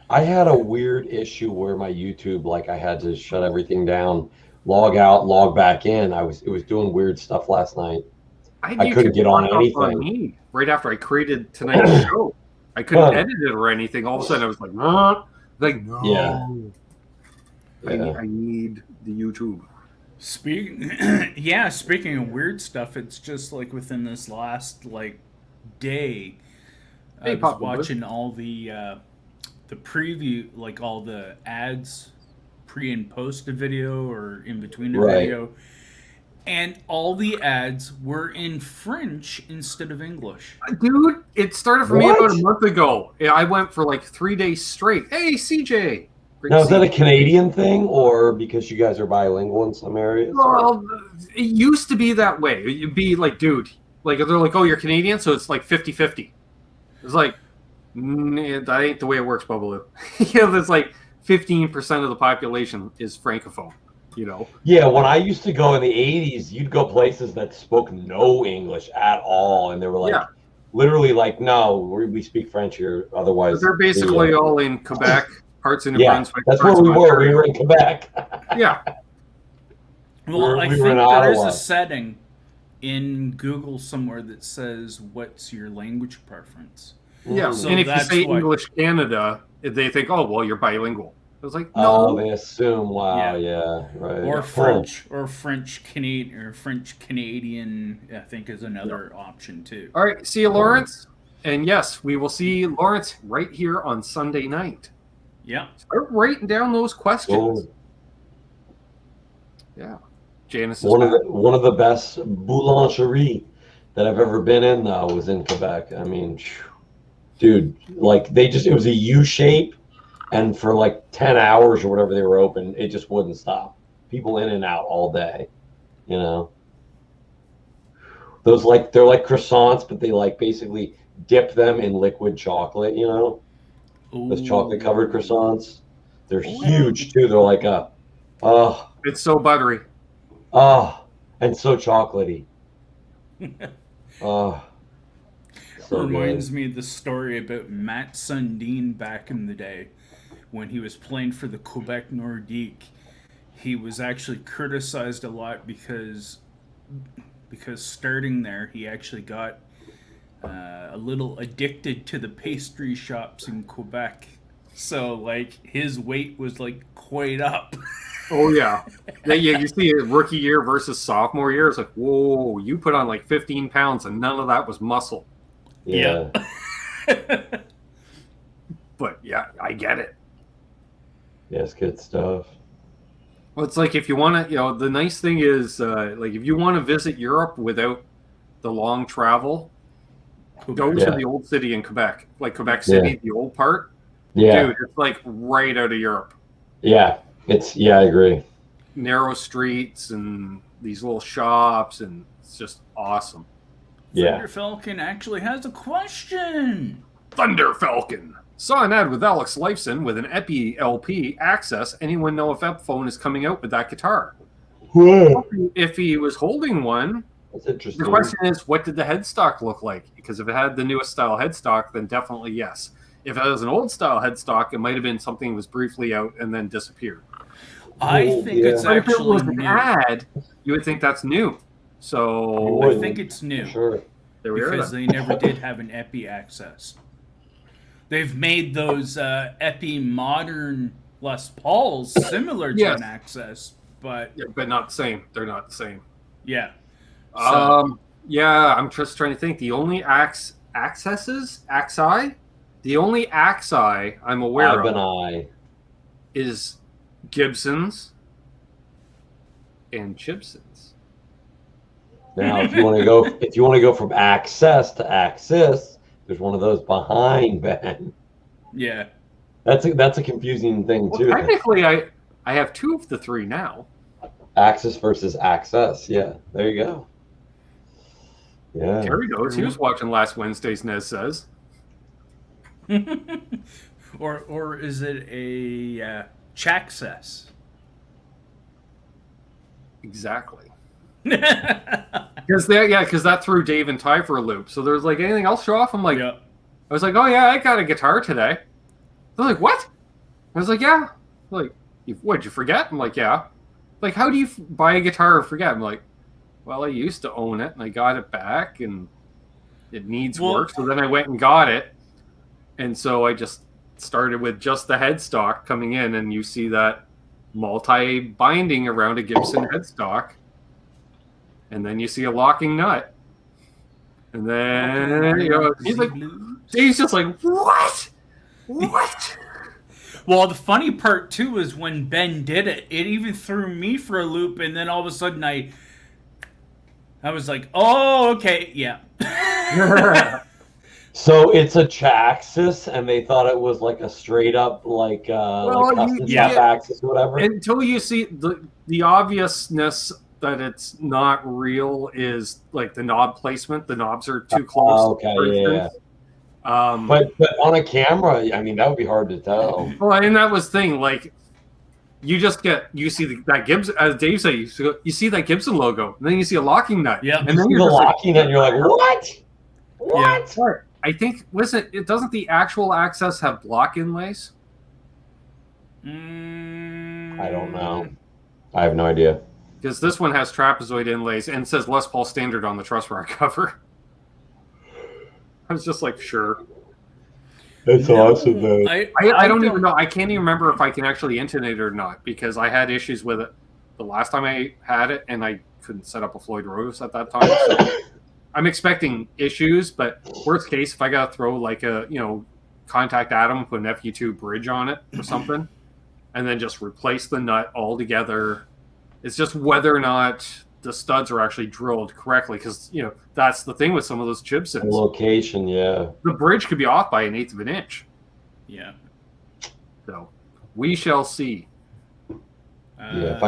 Speaker 3: I had a weird issue where my YouTube, like I had to shut everything down, log out, log back in. It was doing weird stuff last night. I couldn't get on anything.
Speaker 1: On me right after I created tonight's show. I couldn't edit it or anything. All of a sudden I was like, no.
Speaker 3: Yeah.
Speaker 1: I need the YouTube.
Speaker 2: Speaking of weird stuff, it's just like within this last day, I was watching all the preview, like all the ads, pre and post a video or in between a video, and all the ads were in French instead of English.
Speaker 1: Dude, it started for me about a month ago. I went for like 3 days straight. Hey, CJ.
Speaker 3: Now, is that a Canadian thing, or because you guys are bilingual in some areas?
Speaker 1: Well, it used to be that way. You'd be like, dude, like, they're like, oh, you're Canadian, so it's like 50-50. It's like, that ain't the way it works, Bubbaloo. There's like 15% of the population is Francophone,
Speaker 3: Yeah, when I used to go in the 80s, you'd go places that spoke no English at all, and they were like, literally like, no, we speak French here, otherwise.
Speaker 1: But they're basically all in Quebec. Parts in New Brunswick.
Speaker 3: That's where we were. We were in Quebec.
Speaker 1: Yeah.
Speaker 2: Well, I think there is a setting in Google somewhere that says, what's your language preference?
Speaker 1: Yeah. So and if you say English Canada, they think, oh, well, you're bilingual. I was like, no.
Speaker 3: Oh, they assume, wow, yeah right.
Speaker 2: Or French, or French Canadian, or French Canadian, I think is another option too.
Speaker 1: All right. See you, Lawrence. And yes, we will see Lawrence right here on Sunday night.
Speaker 2: Yeah.
Speaker 1: Start writing down those questions. Yeah. Janice is
Speaker 3: one of the best boulangeries that I've ever been in, though, was in Quebec. I mean, dude, like it was a U shape, and for like 10 hours or whatever they were open, it just wouldn't stop. People in and out all day, Those they're like croissants, but they basically dip them in liquid chocolate, Those chocolate covered croissants, they're huge too. They're like
Speaker 1: it's so buttery.
Speaker 3: And so chocolatey. So
Speaker 2: reminds me of the story about Matt Sundin back in the day when he was playing for the Quebec Nordique. He was actually criticized a lot because starting there he actually got a little addicted to the pastry shops in Quebec, so his weight was quite up.
Speaker 1: Oh yeah. Yeah, you see it rookie year versus sophomore year. It's like, whoa, you put on like 15 pounds and none of that was muscle.
Speaker 3: Yeah.
Speaker 1: But yeah, I get it.
Speaker 3: Yes, good stuff.
Speaker 1: Well, it's like if you want to, the nice thing is, like if you want to visit Europe without the long travel, go to the old city in Quebec, like Quebec City, the old part.
Speaker 3: Yeah.
Speaker 1: Dude, it's like right out of Europe.
Speaker 3: Yeah. I agree.
Speaker 1: Narrow streets and these little shops, and it's just awesome.
Speaker 2: Thunder Falcon actually has a question.
Speaker 1: Thunder Falcon. Saw an ad with Alex Lifeson with an Epi LP Access. Anyone know if Epiphone is coming out with that guitar?
Speaker 3: Whoa.
Speaker 1: If he was holding one,
Speaker 3: that's interesting.
Speaker 1: The question is, what did the headstock look like? Because if it had the newest style headstock, then definitely yes. If it was an old style headstock, it might have been something that was briefly out and then disappeared.
Speaker 2: I think it's
Speaker 1: but
Speaker 2: actually
Speaker 1: if it was an
Speaker 2: new.
Speaker 1: ad, you would think that's new. So
Speaker 2: I think it's new.
Speaker 3: Sure.
Speaker 1: There we are.
Speaker 2: Because they never did have an Epi Access. They've made those Epi modern Les Pauls similar to an Access, but
Speaker 1: not the same. They're not the same.
Speaker 2: Yeah.
Speaker 1: Yeah, I'm just trying to think. The only Accesses, Axi, the only Axi I'm aware of is Gibson's and Chibson's.
Speaker 3: Now, if you want to go from Access to Axis, there's one of those behind Ben.
Speaker 2: Yeah.
Speaker 3: That's a confusing thing too.
Speaker 1: Technically, I have two of the three now.
Speaker 3: Axis versus Access. Yeah, there you go. Yeah.
Speaker 1: Terry knows. He was watching last Wednesday's Nez Says.
Speaker 2: or is it a Chaccess?
Speaker 1: Exactly. Because that threw Dave and Ty for a loop. So there's like, anything else show off? I'm like, I was like, oh yeah, I got a guitar today. They're like, what? I was like, yeah. Like, what'd you forget? I'm like, yeah. Like, how do you buy a guitar and forget? I'm like, well, I used to own it and I got it back and it needs work. So then I went and got it. And so I just started with just the headstock coming in, and you see that multi-binding around a Gibson headstock. And then you see a locking nut. And then, he's like, he's just like, what? What?
Speaker 2: Well, the funny part, too, is when Ben did it, it even threw me for a loop, and then all of a sudden I was like, oh, okay, yeah.
Speaker 3: So it's a Chaxis, and they thought it was like a straight up like custom shop Axis or whatever.
Speaker 1: Until you see the obviousness that it's not real is like the knob placement. The knobs are too close.
Speaker 3: Okay, but on a camera, I mean, that would be hard to tell.
Speaker 1: Well, and that was the thing. Like, you see that Gibson, as Dave said, you see that Gibson logo, and then you see a locking nut.
Speaker 2: Yeah,
Speaker 1: and then
Speaker 3: you're the locking nut, and you're like, what? What?
Speaker 1: Yeah. I think, it doesn't the actual Access have block inlays?
Speaker 3: I don't know. I have no idea.
Speaker 1: Because this one has trapezoid inlays and says Les Paul Standard on the truss rod cover. I was just like, sure.
Speaker 3: That's awesome, though.
Speaker 1: I don't even know. I can't even remember if I can actually intonate it or not, because I had issues with it the last time I had it, and I couldn't set up a Floyd Rose at that time. So I'm expecting issues, but worst case, if I got to throw like a, contact Adam, put an FU2 bridge on it or something, and then just replace the nut altogether. It's just whether or not the studs are actually drilled correctly, because that's the thing with some of those Gibsons.
Speaker 3: The location, yeah.
Speaker 1: The bridge could be off by 1/8 of an inch.
Speaker 2: Yeah.
Speaker 1: So we shall see.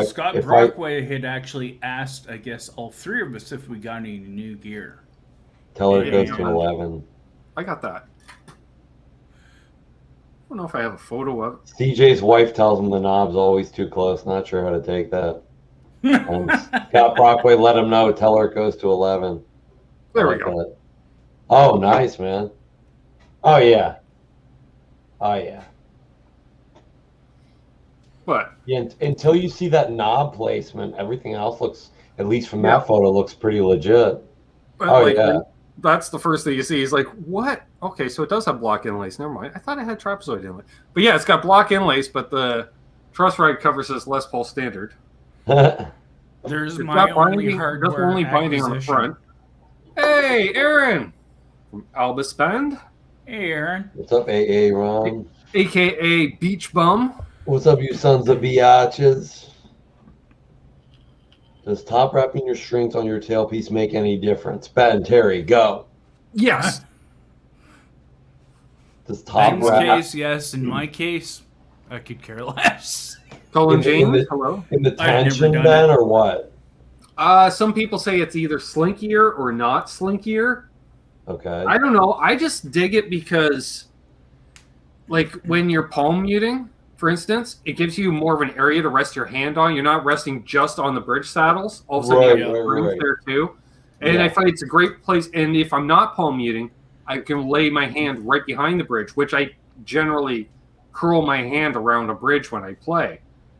Speaker 2: Scott Brockway had actually asked, I guess, all three of us if we got any new gear.
Speaker 3: Tell her it goes to 11.
Speaker 1: I got that. I don't know if I have a photo of it.
Speaker 3: CJ's wife tells him the knob's always too close. Not sure how to take that. And Scott Brockway let him know. Tell her it goes to 11.
Speaker 1: There we go.
Speaker 3: That. Oh, nice, man. Oh, yeah. Oh, yeah.
Speaker 1: But
Speaker 3: until you see that knob placement, everything else looks, at least from that photo, looks pretty legit.
Speaker 1: That's the first thing you see. He's like, what? Okay, so it does have block inlays. Never mind. I thought it had trapezoid inlay. But yeah, it's got block inlays, but the Truss Ride cover says Les Paul standard.
Speaker 2: There's
Speaker 1: It's
Speaker 2: my
Speaker 1: got
Speaker 2: only
Speaker 1: binding,
Speaker 2: hardware
Speaker 1: that's only binding on the
Speaker 2: acquisition.
Speaker 1: front. Hey, Aaron from Albus Bend,
Speaker 2: Hey, Aaron.
Speaker 3: What's up, AA Ron?
Speaker 1: aka Beach Bum.
Speaker 3: What's up, you sons of biatches? Does top wrapping your strings on your tailpiece make any difference? Ben, Terry, go.
Speaker 1: Yes.
Speaker 3: Does top
Speaker 2: Ben's
Speaker 3: wrap
Speaker 2: case, yes. In my case, I could care less.
Speaker 1: Colin
Speaker 3: In the-
Speaker 1: James, hello.
Speaker 3: in the
Speaker 2: I've never
Speaker 3: tension,
Speaker 2: done
Speaker 3: Ben,
Speaker 2: it.
Speaker 3: or what?
Speaker 1: Some people say it's either slinkier or not slinkier.
Speaker 3: Okay.
Speaker 1: I don't know. I just dig it because, like, when you're palm muting, for instance, it gives you more of an area to rest your hand on. You're not resting just on the bridge saddles. All of a sudden,
Speaker 3: Right,
Speaker 1: you have
Speaker 3: right,
Speaker 1: springs
Speaker 3: right.
Speaker 1: there too. And
Speaker 3: Yeah.
Speaker 1: I find it's a great place. And if I'm not palm muting, I can lay my hand right behind the bridge, which I generally curl my hand around a bridge when I play.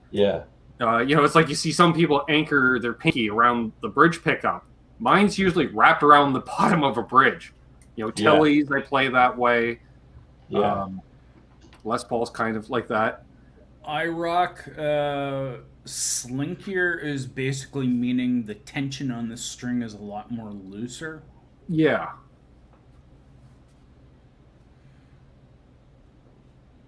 Speaker 3: Yeah.
Speaker 1: It's like you see some people anchor their pinky around the bridge pickup. Mine's usually wrapped around the bottom of a bridge. Tillys, I play that way.
Speaker 3: Yeah.
Speaker 1: Les Paul's kind of like that.
Speaker 2: I rock slinkier is basically meaning the tension on the string is a lot more looser.
Speaker 1: Yeah.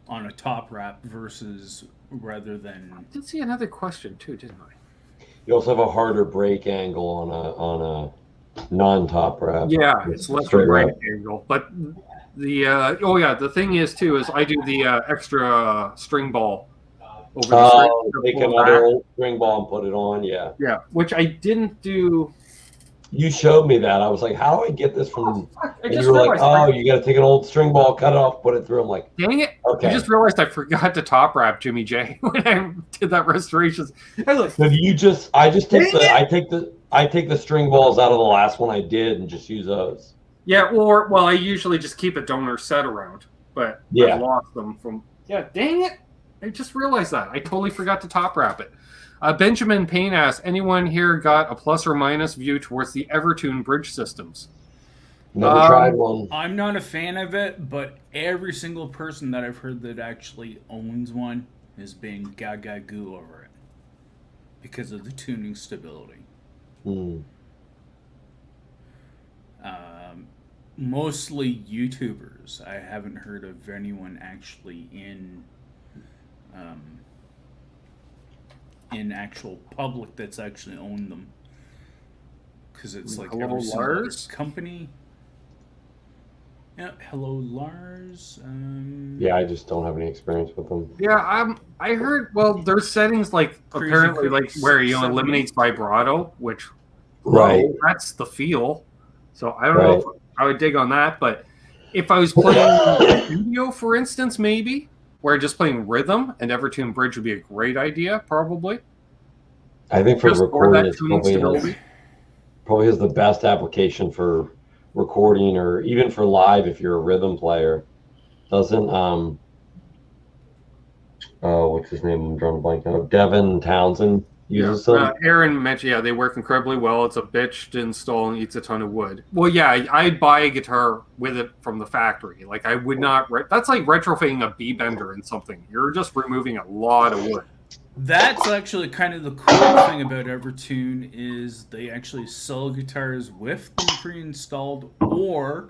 Speaker 2: On a top wrap versus rather than
Speaker 1: I did see another question too, didn't I?
Speaker 3: You also have a harder break angle on a non-top wrap.
Speaker 1: Yeah, it's less
Speaker 3: Straight
Speaker 1: right
Speaker 3: wrap.
Speaker 1: angle. But the thing is too is I do the extra string ball over the string.
Speaker 3: Oh,
Speaker 1: to
Speaker 3: take
Speaker 1: pull
Speaker 3: another
Speaker 1: back.
Speaker 3: old string ball and put it on. Yeah.
Speaker 1: Yeah, which I didn't do.
Speaker 3: You showed me that. I was like, how do I get this from?
Speaker 1: I
Speaker 3: And
Speaker 1: just
Speaker 3: you were like,
Speaker 1: realized.
Speaker 3: oh, you got to take an old string ball, cut it off, put it through. I'm like,
Speaker 1: Dang it!
Speaker 3: okay.
Speaker 1: I just realized I forgot to top wrap Jimmy J when I did that restoration. I was like,
Speaker 3: So do you just? I just take
Speaker 1: Dang
Speaker 3: I take the string balls out of the last one I did and just use those.
Speaker 1: yeah, I usually just keep a donor set around, but
Speaker 3: Yeah.
Speaker 1: I lost them from. Yeah, dang it! I just realized that I totally forgot to top wrap it. Benjamin Payne asks, anyone here got a plus or minus view towards the Evertune bridge systems?
Speaker 3: Never tried one.
Speaker 2: I'm not a fan of it, but every single person that I've heard that actually owns one is being gaga goo over it because of the tuning stability.
Speaker 3: Hmm.
Speaker 2: Mostly YouTubers. I haven't heard of anyone actually in actual public that's actually owned them. Because it's like
Speaker 1: Hello,
Speaker 2: every single other
Speaker 1: Lars?
Speaker 2: company. Yeah, hello, Lars.
Speaker 3: Yeah, I just don't have any experience with them.
Speaker 1: Yeah, I heard. Well, there's settings like
Speaker 2: Crazy
Speaker 1: apparently like
Speaker 2: Cooks
Speaker 1: where
Speaker 2: 70.
Speaker 1: eliminates vibrato, which
Speaker 3: Right.
Speaker 1: that's the feel. So I don't know if I would dig on that, but if I was playing studio, for instance, maybe where just playing rhythm and Evertune bridge would be a great idea, probably.
Speaker 3: I think for
Speaker 1: Just for
Speaker 3: recording,
Speaker 1: that
Speaker 3: it's
Speaker 1: tuning stability.
Speaker 3: probably has the best application for recording or even for live if you're a rhythm player. Doesn't what's his name? I'm drawing a blank now. Devin Townsend uses them.
Speaker 1: Aaron mentioned, they work incredibly well. It's a bitch to install and eats a ton of wood. Well, yeah, I'd buy a guitar with it from the factory. Like, I would not. That's like retrofitting a B bender in something. You're just removing a lot of wood.
Speaker 2: That's actually kind of the cool thing about Evertune is they actually sell guitars with them pre-installed, or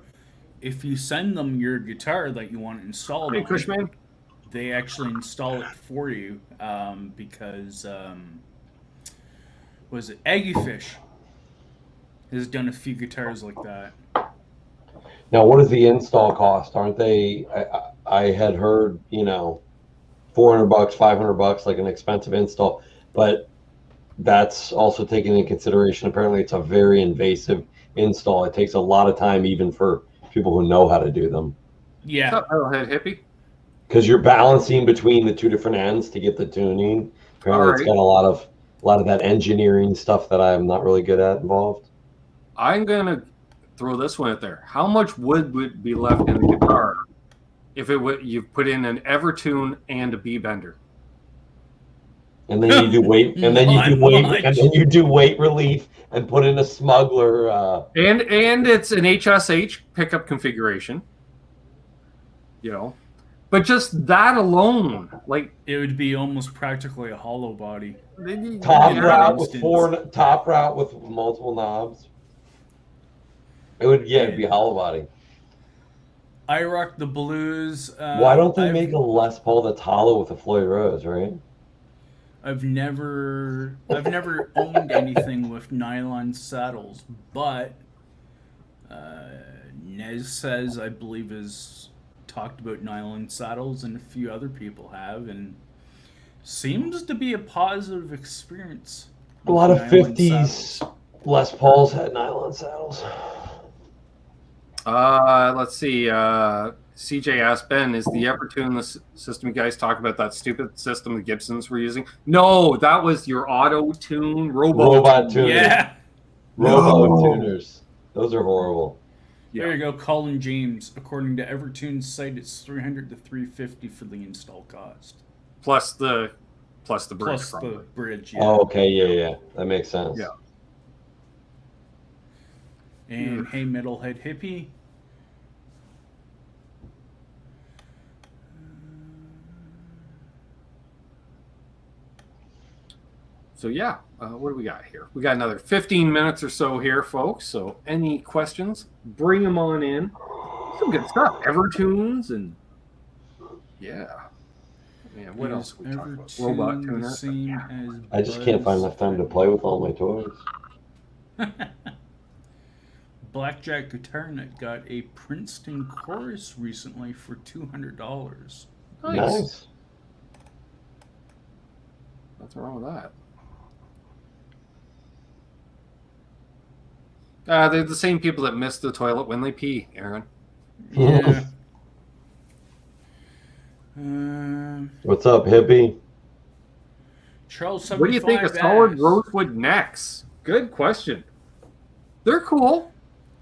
Speaker 2: if you send them your guitar that you want installed
Speaker 1: Hey,
Speaker 2: on,
Speaker 1: Cushman.
Speaker 2: they actually install it for you because was it Aggie Fish has done a few guitars like that.
Speaker 3: Now, what does the install cost? Aren't they? I had heard, $400, $500, like an expensive install, but that's also taken into consideration. Apparently, it's a very invasive install. It takes a lot of time, even for people who know how to do them.
Speaker 2: Yeah.
Speaker 1: What's up, Metalhead Hippie?
Speaker 3: Because you're balancing between the two different ends to get the tuning. Apparently, it's got a lot of that engineering stuff that I'm not really good at involved.
Speaker 1: I'm gonna throw this one out there. How much wood would be left in the guitar if you put in an Evertune and a B bender?
Speaker 3: And then you do weight, and then you do weight relief and put in a smuggler. And
Speaker 1: it's an HSH pickup configuration. But just that alone, like
Speaker 2: It would be almost practically a hollow body.
Speaker 3: Top
Speaker 2: Yeah.
Speaker 3: route with
Speaker 2: Instance.
Speaker 3: top route with multiple knobs. It'd be hollow body.
Speaker 2: I rock the blues.
Speaker 3: Why don't they make a Les Paul that's hollow with a Floyd Rose, right?
Speaker 2: I've never owned anything with nylon saddles, but Nez says, I believe, has talked about nylon saddles, and a few other people have, and seems to be a positive experience.
Speaker 3: A lot of
Speaker 2: nylon
Speaker 3: 50s
Speaker 2: saddles.
Speaker 3: Les Pauls had nylon saddles.
Speaker 1: Let's see. CJ asked Ben, is the Evertune the system you guys talk about, that stupid system the Gibsons were using? No, that was your auto-tune
Speaker 3: Robot tuners.
Speaker 2: Yeah.
Speaker 3: Robot tuners. Those are horrible.
Speaker 2: There you go, Colin James. According to Evertune's site, it's $300 to $350 for the install cost.
Speaker 1: Plus the bridge.
Speaker 2: Plus
Speaker 1: probably.
Speaker 2: the bridge, yeah.
Speaker 3: Oh, okay, yeah. That makes sense.
Speaker 1: Yeah.
Speaker 2: And hey, Metalhead Hippie.
Speaker 1: So yeah, what do we got here? We got another 15 minutes or so here, folks. So any questions, bring them on in. Some good stuff. Evertunes and yeah. What else we talking about? Robot tuner.
Speaker 3: I just can't find enough time to play with all my toys.
Speaker 2: Blackjack Guitar Nut got a Princeton chorus recently for $200.
Speaker 3: Nice.
Speaker 1: What's wrong with that? They're the same people that miss the toilet when they pee, Aaron.
Speaker 2: Yeah.
Speaker 3: What's up, hippie?
Speaker 2: Charles,
Speaker 1: What do you think of solid rosewood necks? Good question. They're cool.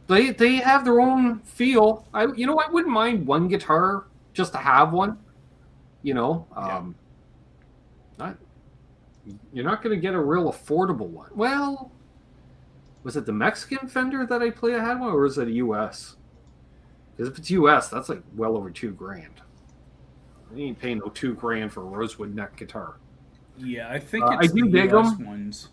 Speaker 1: They have their own feel. I wouldn't mind one guitar just to have one. You're not going to get a real affordable one. Well, was it the Mexican Fender that I had one, or was it a U.S.? Because if it's U.S., that's like well over $2,000. I ain't paying no $2,000 for a rosewood neck guitar.
Speaker 2: Yeah, I think it's
Speaker 1: I do
Speaker 2: the
Speaker 1: dig
Speaker 2: US
Speaker 1: them.
Speaker 2: ones.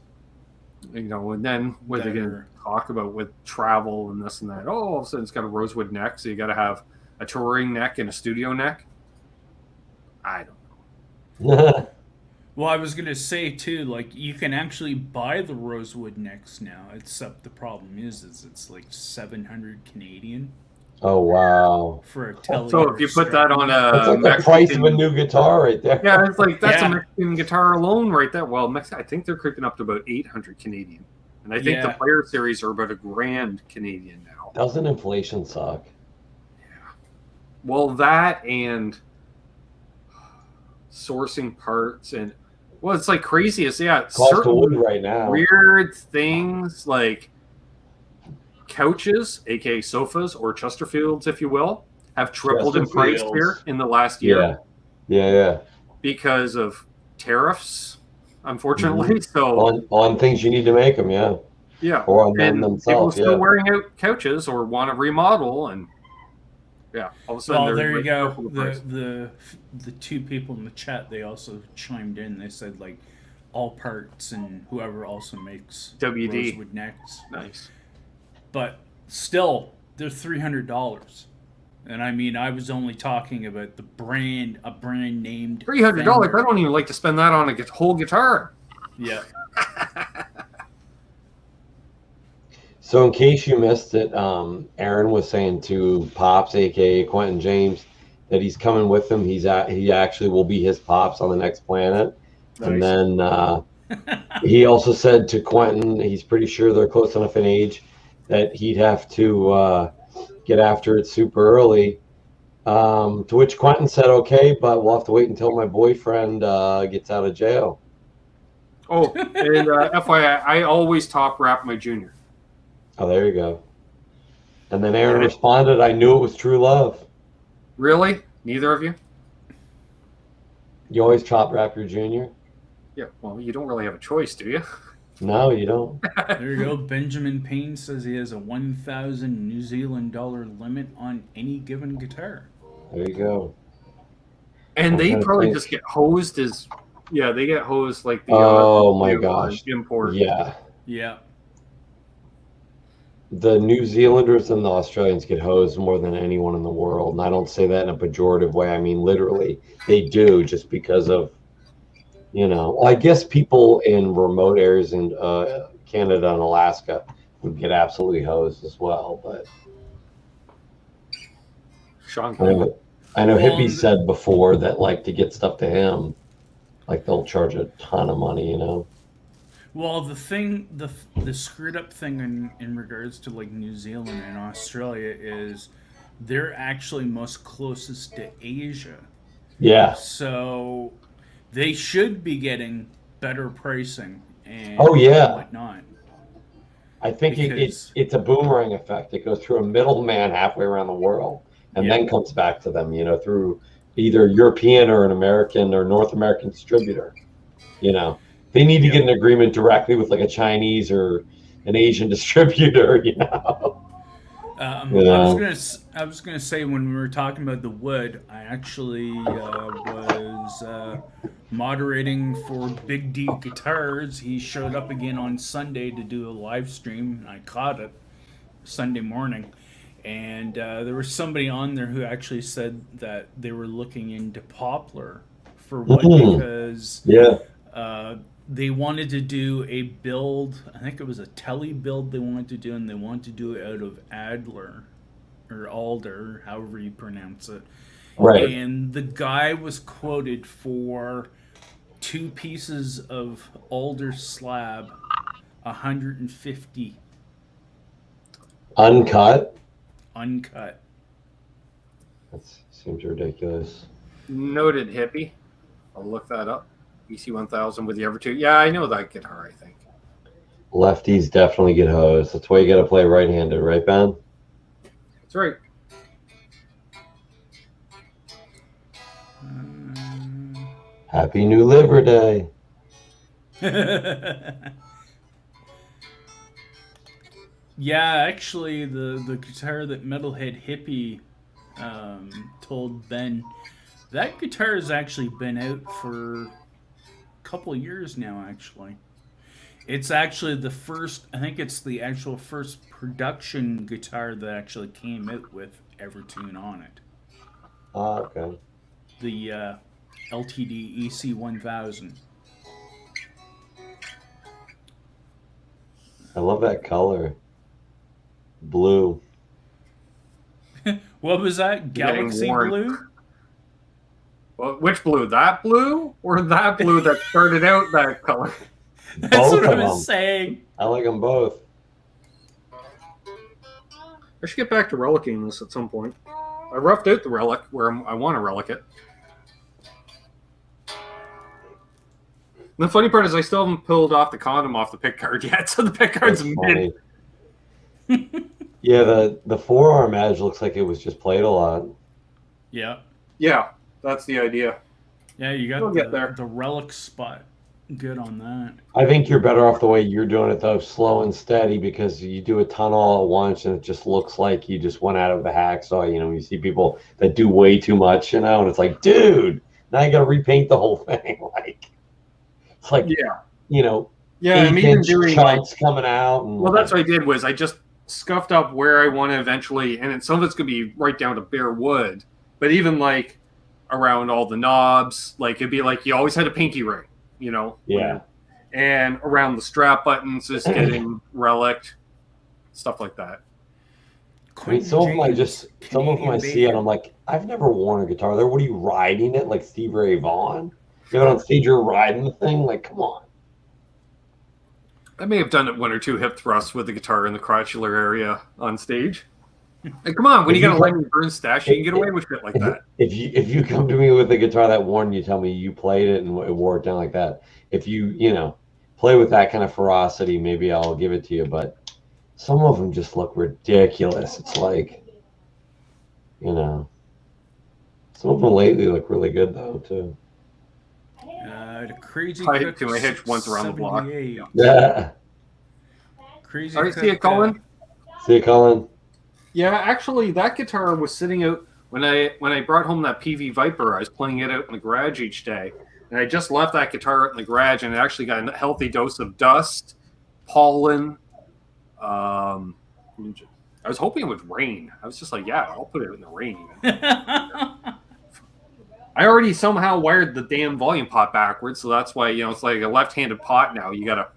Speaker 1: And then what they're going to talk about with travel and this and that. Oh, all of a sudden it's got a rosewood neck, so you got to have a touring neck and a studio neck. I don't know.
Speaker 2: Well, I was going to say, too, like, you can actually buy the rosewood necks now, except the problem is it's like 700 Canadian.
Speaker 3: Oh, wow.
Speaker 2: For a Tele.
Speaker 1: So if you put that on
Speaker 3: that's like the price of a new guitar right there.
Speaker 1: Yeah, it's like that's a Mexican guitar alone right there. Well, I think they're creeping up to about 800 Canadian. And I think the Player Series are about $1,000 Canadian now.
Speaker 3: Doesn't inflation suck?
Speaker 1: Yeah. Well, that and sourcing parts and it's like craziest. Yeah,
Speaker 3: cost of wood right now.
Speaker 1: Weird things like couches, aka sofas or Chesterfields, if you will, have tripled in price here in the last year.
Speaker 3: Yeah.
Speaker 1: Because of tariffs, unfortunately. Mm-hmm. So
Speaker 3: on things you need to make them, yeah. Or on them themselves.
Speaker 1: People still wearing out couches or want to remodel, and all of a sudden.
Speaker 2: Well, there you go. The two people in the chat, they also chimed in. They said like all parts and whoever also makes
Speaker 1: WD
Speaker 2: rosewood necks.
Speaker 1: Nice.
Speaker 2: But still, they're $300. And I mean, I was only talking about a brand named
Speaker 1: $300. I don't even like to spend that on a whole guitar.
Speaker 2: Yeah.
Speaker 3: So in case you missed it, Aaron was saying to Pops, aka Quentin James, that he's coming with him. He actually will be his Pops on the next planet. Nice. And then he also said to Quentin, he's pretty sure they're close enough in age that he'd have to get after it super early. To which Quentin said, okay, but we'll have to wait until my boyfriend gets out of jail.
Speaker 1: Oh, and FYI, I always top rap my junior.
Speaker 3: Oh, there you go. And then Aaron responded, I knew it was true love.
Speaker 1: Really? Neither of you?
Speaker 3: You always top rap your junior?
Speaker 1: Yeah, well, you don't really have a choice, do you?
Speaker 3: No, you don't.
Speaker 2: There you go. Benjamin Payne says he has a 1,000 New Zealand dollar limit on any given guitar.
Speaker 3: There you go.
Speaker 1: And
Speaker 3: I'm
Speaker 1: they
Speaker 3: trying to
Speaker 1: probably
Speaker 3: think.
Speaker 1: just get hosed as, yeah, they get hosed like the
Speaker 3: Oh my
Speaker 1: the,
Speaker 3: gosh.
Speaker 1: import.
Speaker 3: Yeah.
Speaker 2: Yeah.
Speaker 3: The New Zealanders and the Australians get hosed more than anyone in the world. And I don't say that in a pejorative way. I mean, literally, they do just because of, well, I guess people in remote areas in Canada and Alaska would get absolutely hosed as well. But
Speaker 1: Sean,
Speaker 3: I know
Speaker 2: Well,
Speaker 3: Hippie said before that, like, to get stuff to him, like, they'll charge a ton of money,
Speaker 2: Well, the screwed up thing in regards to like New Zealand and Australia is they're actually most closest to Asia,
Speaker 3: Yeah.
Speaker 2: so they should be getting better pricing and
Speaker 3: Oh, yeah.
Speaker 2: whatnot.
Speaker 3: I think
Speaker 2: Because-
Speaker 3: it's a boomerang effect. It goes through a middleman halfway around the world and
Speaker 2: Yeah.
Speaker 3: then comes back to them, through either European or an American or North American distributor. They need to
Speaker 2: Yeah.
Speaker 3: get an agreement directly with like a Chinese or an Asian distributor,
Speaker 2: I was gonna say when we were talking about the wood, I actually was moderating for Big D Guitars. He showed up again on Sunday to do a live stream, and I caught it Sunday morning. And there was somebody on there who actually said that they were looking into poplar for wood because
Speaker 3: Yeah.
Speaker 2: they wanted to do a build. I think it was a telly build they wanted to do, and they wanted to do it out of Adler or Alder, however you pronounce it.
Speaker 3: Right.
Speaker 2: And the guy was quoted for 2 pieces of alder slab, $150
Speaker 3: Uncut.
Speaker 2: uncut.
Speaker 3: That seems ridiculous.
Speaker 1: noted hippie. I'll look that up. EC1000 with the Evertune. Yeah, I know that guitar, I think.
Speaker 3: Lefties definitely get hosed. That's why you got to play right-handed, right, Ben?
Speaker 1: That's right.
Speaker 3: Happy New Liver Day.
Speaker 2: Yeah, actually, the guitar that Metalhead Hippie told Ben, that guitar has actually been out for a couple of years now, actually. It's actually the first, I think it's the actual first production guitar that actually came out with Evertune on it.
Speaker 3: Ah, okay.
Speaker 2: The LTD Ec1000.
Speaker 3: I love that color. Blue.
Speaker 2: What was that?
Speaker 1: Getting
Speaker 2: Galaxy
Speaker 1: worn.
Speaker 2: Blue?
Speaker 1: Well, which blue? That blue or that blue that started out that color?
Speaker 2: That's
Speaker 3: Both
Speaker 2: what I
Speaker 3: of
Speaker 2: was
Speaker 3: them.
Speaker 2: saying.
Speaker 3: I like them both.
Speaker 1: I should get back to relicking this at some point. I roughed out the relic where I want to relic it. And the funny part is I still haven't pulled off the condom off the pick card yet, so the pick card's
Speaker 3: That's
Speaker 1: mid.
Speaker 3: funny. Yeah, the forearm edge looks like it was just played a lot.
Speaker 2: Yeah.
Speaker 1: Yeah, that's the idea.
Speaker 2: Yeah, you
Speaker 1: We'll
Speaker 2: got
Speaker 1: get there.
Speaker 2: the relic spot. Good on that.
Speaker 3: I think you're better off the way you're doing it, though, slow and steady, because you do a ton all at once, and it just looks like you just went out of the hacksaw. You see people that do way too much, and it's like, dude, now you got to repaint the whole thing. It's like,
Speaker 1: Yeah.
Speaker 3: yeah,
Speaker 1: I'm even doing like,
Speaker 3: chunks coming out. And
Speaker 1: well, that's what I did was I just scuffed up where I want to eventually, and some of it's going to be right down to bare wood, but even like around all the knobs, like it'd be like you always had a pinky ring,
Speaker 3: Yeah.
Speaker 1: and around the strap buttons just getting relic, stuff like that.
Speaker 3: I mean, some of them I see, and I'm like, I've never worn a guitar there. What are you riding it like Steve Ray Vaughan? You on stage, you're riding the thing. Like, come on.
Speaker 1: I may have done it 1 or 2 hip thrusts with the guitar in the crotchular area on stage. And come on, when you got a Lenny Burns stash, you can get away with shit like that.
Speaker 3: If you come to me with a guitar that worn, you tell me you played it and it wore it down like that. If you play with that kind of ferocity, maybe I'll give it to you. But some of them just look ridiculous. It's like, some of them lately look really good though too.
Speaker 2: The Crazy
Speaker 1: I hit
Speaker 2: Cook
Speaker 1: to my hitch once around the block.
Speaker 2: 78.
Speaker 3: Yeah.
Speaker 2: Crazy
Speaker 1: All right,
Speaker 2: Cook,
Speaker 1: see you, Colin.
Speaker 3: See you, Colin.
Speaker 1: Yeah, actually, that guitar was sitting out when I brought home that PV Viper, I was playing it out in the garage each day, and I just left that guitar out in the garage, and it actually got a healthy dose of dust, pollen. I was hoping it would rain. I was just like, yeah, I'll put it in the rain. I already somehow wired the damn volume pot backwards, so that's why, it's like a left-handed pot now. You got to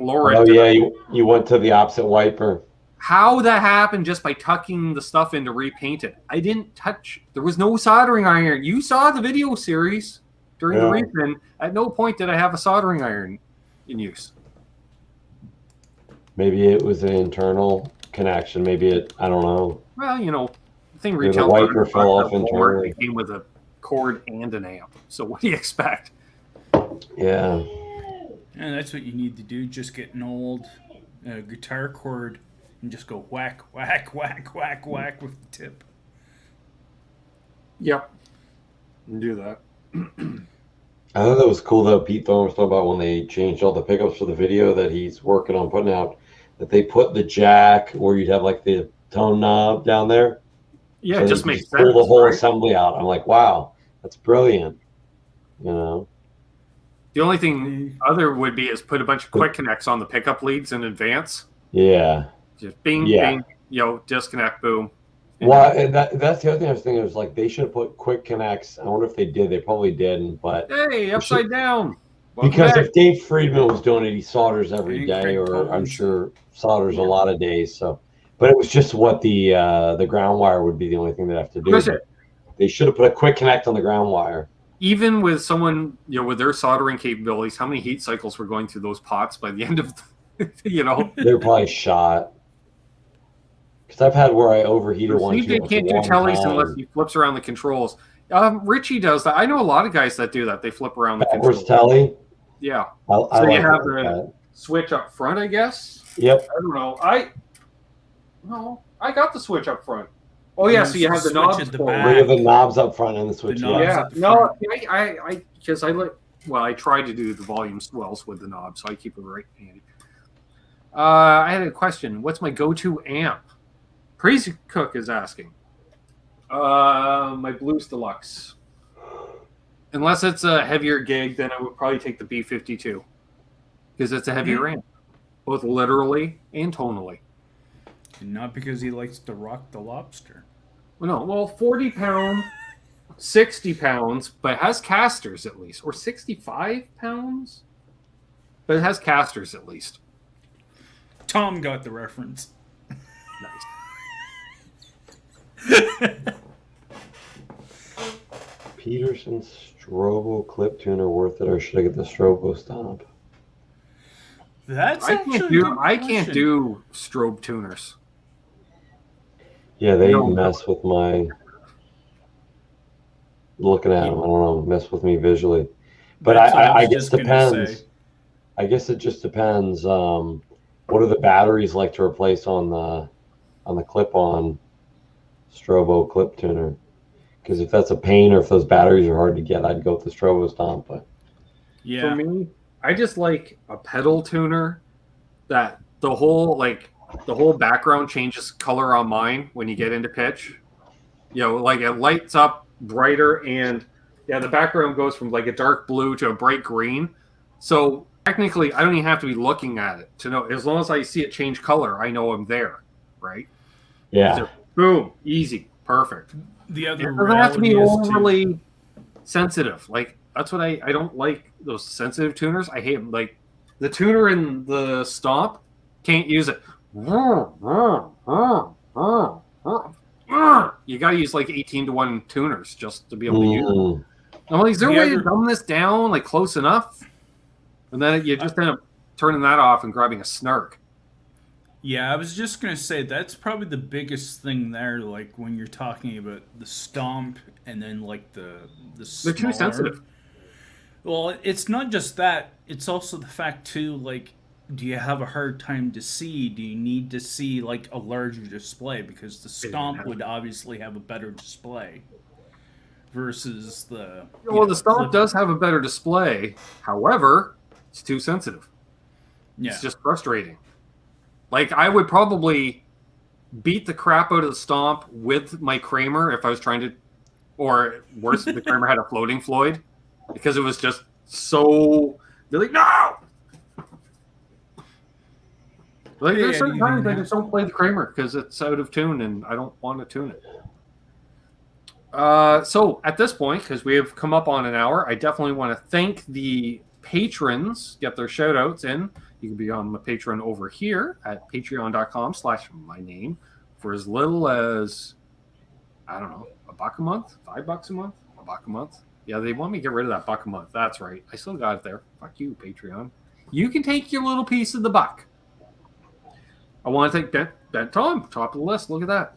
Speaker 1: lower it.
Speaker 3: Oh, yeah, you went to the opposite wiper.
Speaker 1: How that happened just by tucking the stuff in to repaint it. I didn't touch. There was no soldering iron. You saw the video series during the refin. At no point did I have a soldering iron in use.
Speaker 3: Maybe it was an internal connection. Maybe I don't know.
Speaker 1: Well, the thing retailed.
Speaker 3: The wiper fell off internally.
Speaker 1: It came with a cord and an amp. So what do you expect?
Speaker 3: Yeah.
Speaker 2: And that's what you need to do. Just get an old guitar cord and just go whack, whack, whack, whack, whack with the tip.
Speaker 1: Yep. Do that.
Speaker 3: I thought that was cool, though. Pete Thorne was talking about when they changed all the pickups for the video that he's working on putting out, that they put the jack where you'd have like the tone knob down there.
Speaker 1: Yeah,
Speaker 3: so
Speaker 1: it just makes sense.
Speaker 3: Pull the whole assembly out. I'm like, wow, that's brilliant. The
Speaker 1: only thing other would be is put a bunch of quick connects on the pickup leads in advance.
Speaker 3: Yeah.
Speaker 1: Just bing, bing, disconnect, boom.
Speaker 3: Well, that's the other thing I was thinking. Was like they should have put quick connects. I wonder if they did. They probably didn't. But
Speaker 1: hey, upside down.
Speaker 3: Because if Dave Friedman was doing it, he solders every day, or I'm sure solders a lot of days. So, but it was just what the ground wire would be the only thing they'd have to do. They should have put a quick connect on the ground wire.
Speaker 1: Even with someone, with their soldering capabilities, how many heat cycles were going through those pots by the end of,
Speaker 3: They're probably shot. Because I've had where I overheated one.
Speaker 1: They can't do tellies unless he flips around the controls. Richie does that. I know a lot of guys that do that. They flip around the controls.
Speaker 3: Telly?
Speaker 1: Yeah.
Speaker 3: So
Speaker 1: you have the switch up front, I guess?
Speaker 3: Yep.
Speaker 1: I don't know. I got the switch up front. Oh, yeah, so you have the knobs at the back.
Speaker 3: We have the knobs up front and the switch.
Speaker 1: I try to do the volume swells with the knob, so I keep it right handy. I had a question. What's my go-to amp? Crazy Cook is asking. My Blues Deluxe. Unless it's a heavier gig, then I would probably take the B52 because it's a heavier amp, both literally and tonally.
Speaker 2: And not because he likes to rock the lobster.
Speaker 1: Well, 40 pounds, 60 pounds, but it has casters at least, or 65 pounds, but it has casters at least.
Speaker 2: Tom got the reference.
Speaker 1: Nice.
Speaker 3: Peterson Strobo clip tuner worth it, or should I get the Strobo Stomp?
Speaker 2: I
Speaker 1: can't do strobe tuners.
Speaker 3: Yeah, they mess with my looking at them. I don't know, mess with me visually. But I guess it depends. I guess it just depends. What are the batteries like to replace on the clip-on Strobo clip tuner? Because if that's a pain, or if those batteries are hard to get, I'd go with the Strobo Stomp. But
Speaker 2: yeah,
Speaker 1: for me, I just like a pedal tuner that the whole background changes color on mine when you get into pitch. Like it lights up brighter, and the background goes from like a dark blue to a bright green. So technically, I don't even have to be looking at it to know. As long as I see it change color, I know I'm there, right?
Speaker 3: Yeah.
Speaker 1: So, boom, easy, perfect.
Speaker 2: The other
Speaker 1: it doesn't have to be overly sensitive. Like that's what I don't like, those sensitive tuners. I hate them. Like the tuner in the Stomp, can't use it. You got to use like 18-to-1 tuners just to be able to use them. I'm like, is there a way to dumb this down like close enough? And then you just end up turning that off and grabbing a snark.
Speaker 2: Yeah, I was just going to say that's probably the biggest thing there, like when you're talking about the Stomp and then like the
Speaker 1: They're too sensitive.
Speaker 2: Well, it's not just that. It's also the fact, too, like, do you have a hard time to see? Do you need to see, like, a larger display? Because the Stomp would obviously have a better display versus the...
Speaker 1: Well, the Stomp does have a better display. However, it's too sensitive. Yeah. It's just frustrating. Like, I would probably beat the crap out of the stomp with my Kramer if I was trying to, or worse, if the Kramer had a floating Floyd, because it was just so. They're like, no. Like, there's certain times I just don't play the Kramer because it's out of tune and I don't want to tune it. So at this point, because we have come up on an hour, I definitely want to thank the patrons, get their shout outs in. You can be on the Patreon over here at patreon.com/myname for as little as, I don't know, $1 a month, $5 a month, $1 a month. Yeah, they want me to get rid of that $1 a month. That's right. I still got it there. Fuck you, Patreon. You can take your little piece of the buck. I want to thank Ben Tom, top of the list. Look at that.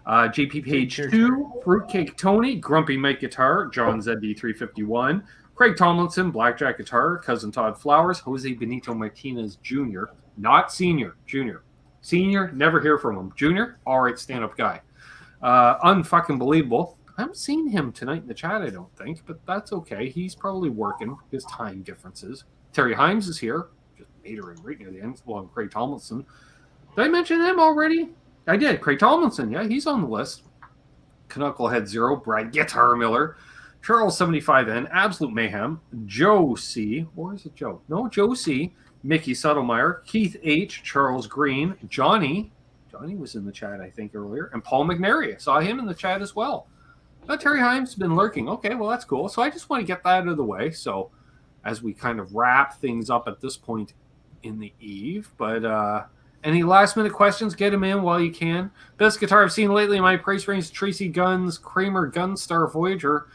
Speaker 1: JP Page 2, Fruitcake Tony, Grumpy Mike Guitar, John ZD351, Craig Tomlinson, Blackjack Guitar, Cousin Todd Flowers, Jose Benito Martinez Jr., not Senior, Junior. Senior, never hear from him. Junior, all right, stand-up guy. Unfucking believable. I haven't seen him tonight in the chat, I don't think, but that's okay. He's probably working. His time differences. Terry Himes is here. Just made her in right near the end. Well, Craig Tomlinson. Did I mention him already? I did. Craig Tomlinson. Yeah, he's on the list. Knucklehead Zero, Brad Guitar Miller, Charles 75N, Absolute Mayhem, Joe C. Or is it Joe? No, Joe C. Mickey Suttlemeyer, Keith H. Charles Green, Johnny. Johnny was in the chat, I think, earlier. And Paul McNary. I saw him in the chat as well. Terry Himes has been lurking. Okay, well, that's cool. So I just want to get that out of the way. So as we kind of wrap things up at this point in the eve. But any last-minute questions, get them in while you can. Best guitar I've seen lately in my price range, Tracy Guns, Kramer Gunstar Voyager,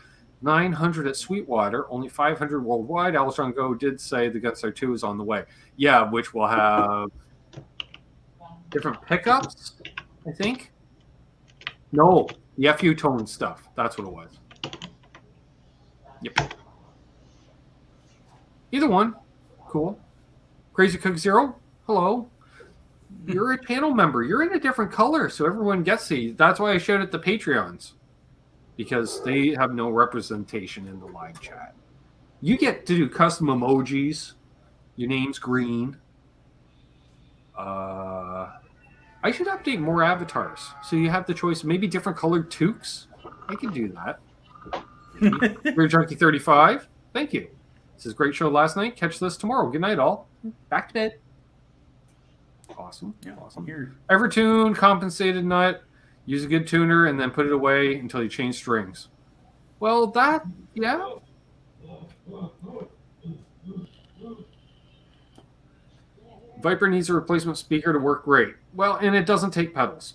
Speaker 1: 900 at Sweetwater, only 500 worldwide. Alishon Go did say the Gunstar 2 is on the way. Yeah, which will have different pickups, I think. No, the FU tone stuff. That's what it was. Yep. Either one. Cool. Crazy Cook Zero, hello. You're a panel member. You're in a different color, so everyone gets these. That's why I showed it to Patreons, because they have no representation in the live chat. You get to do custom emojis. Your name's green. I should update more avatars, so you have the choice. Maybe different colored toques. I can do that. We're Junkie 35. Thank you. This is a great show last night. Catch this tomorrow. Good night, all. Back to bed. Awesome. Yeah, awesome. Here. Evertune, compensated nut. Use a good tuner and then put it away until you change strings. Well, that, yeah. Viper needs a replacement speaker to work great. Well, and it doesn't take pedals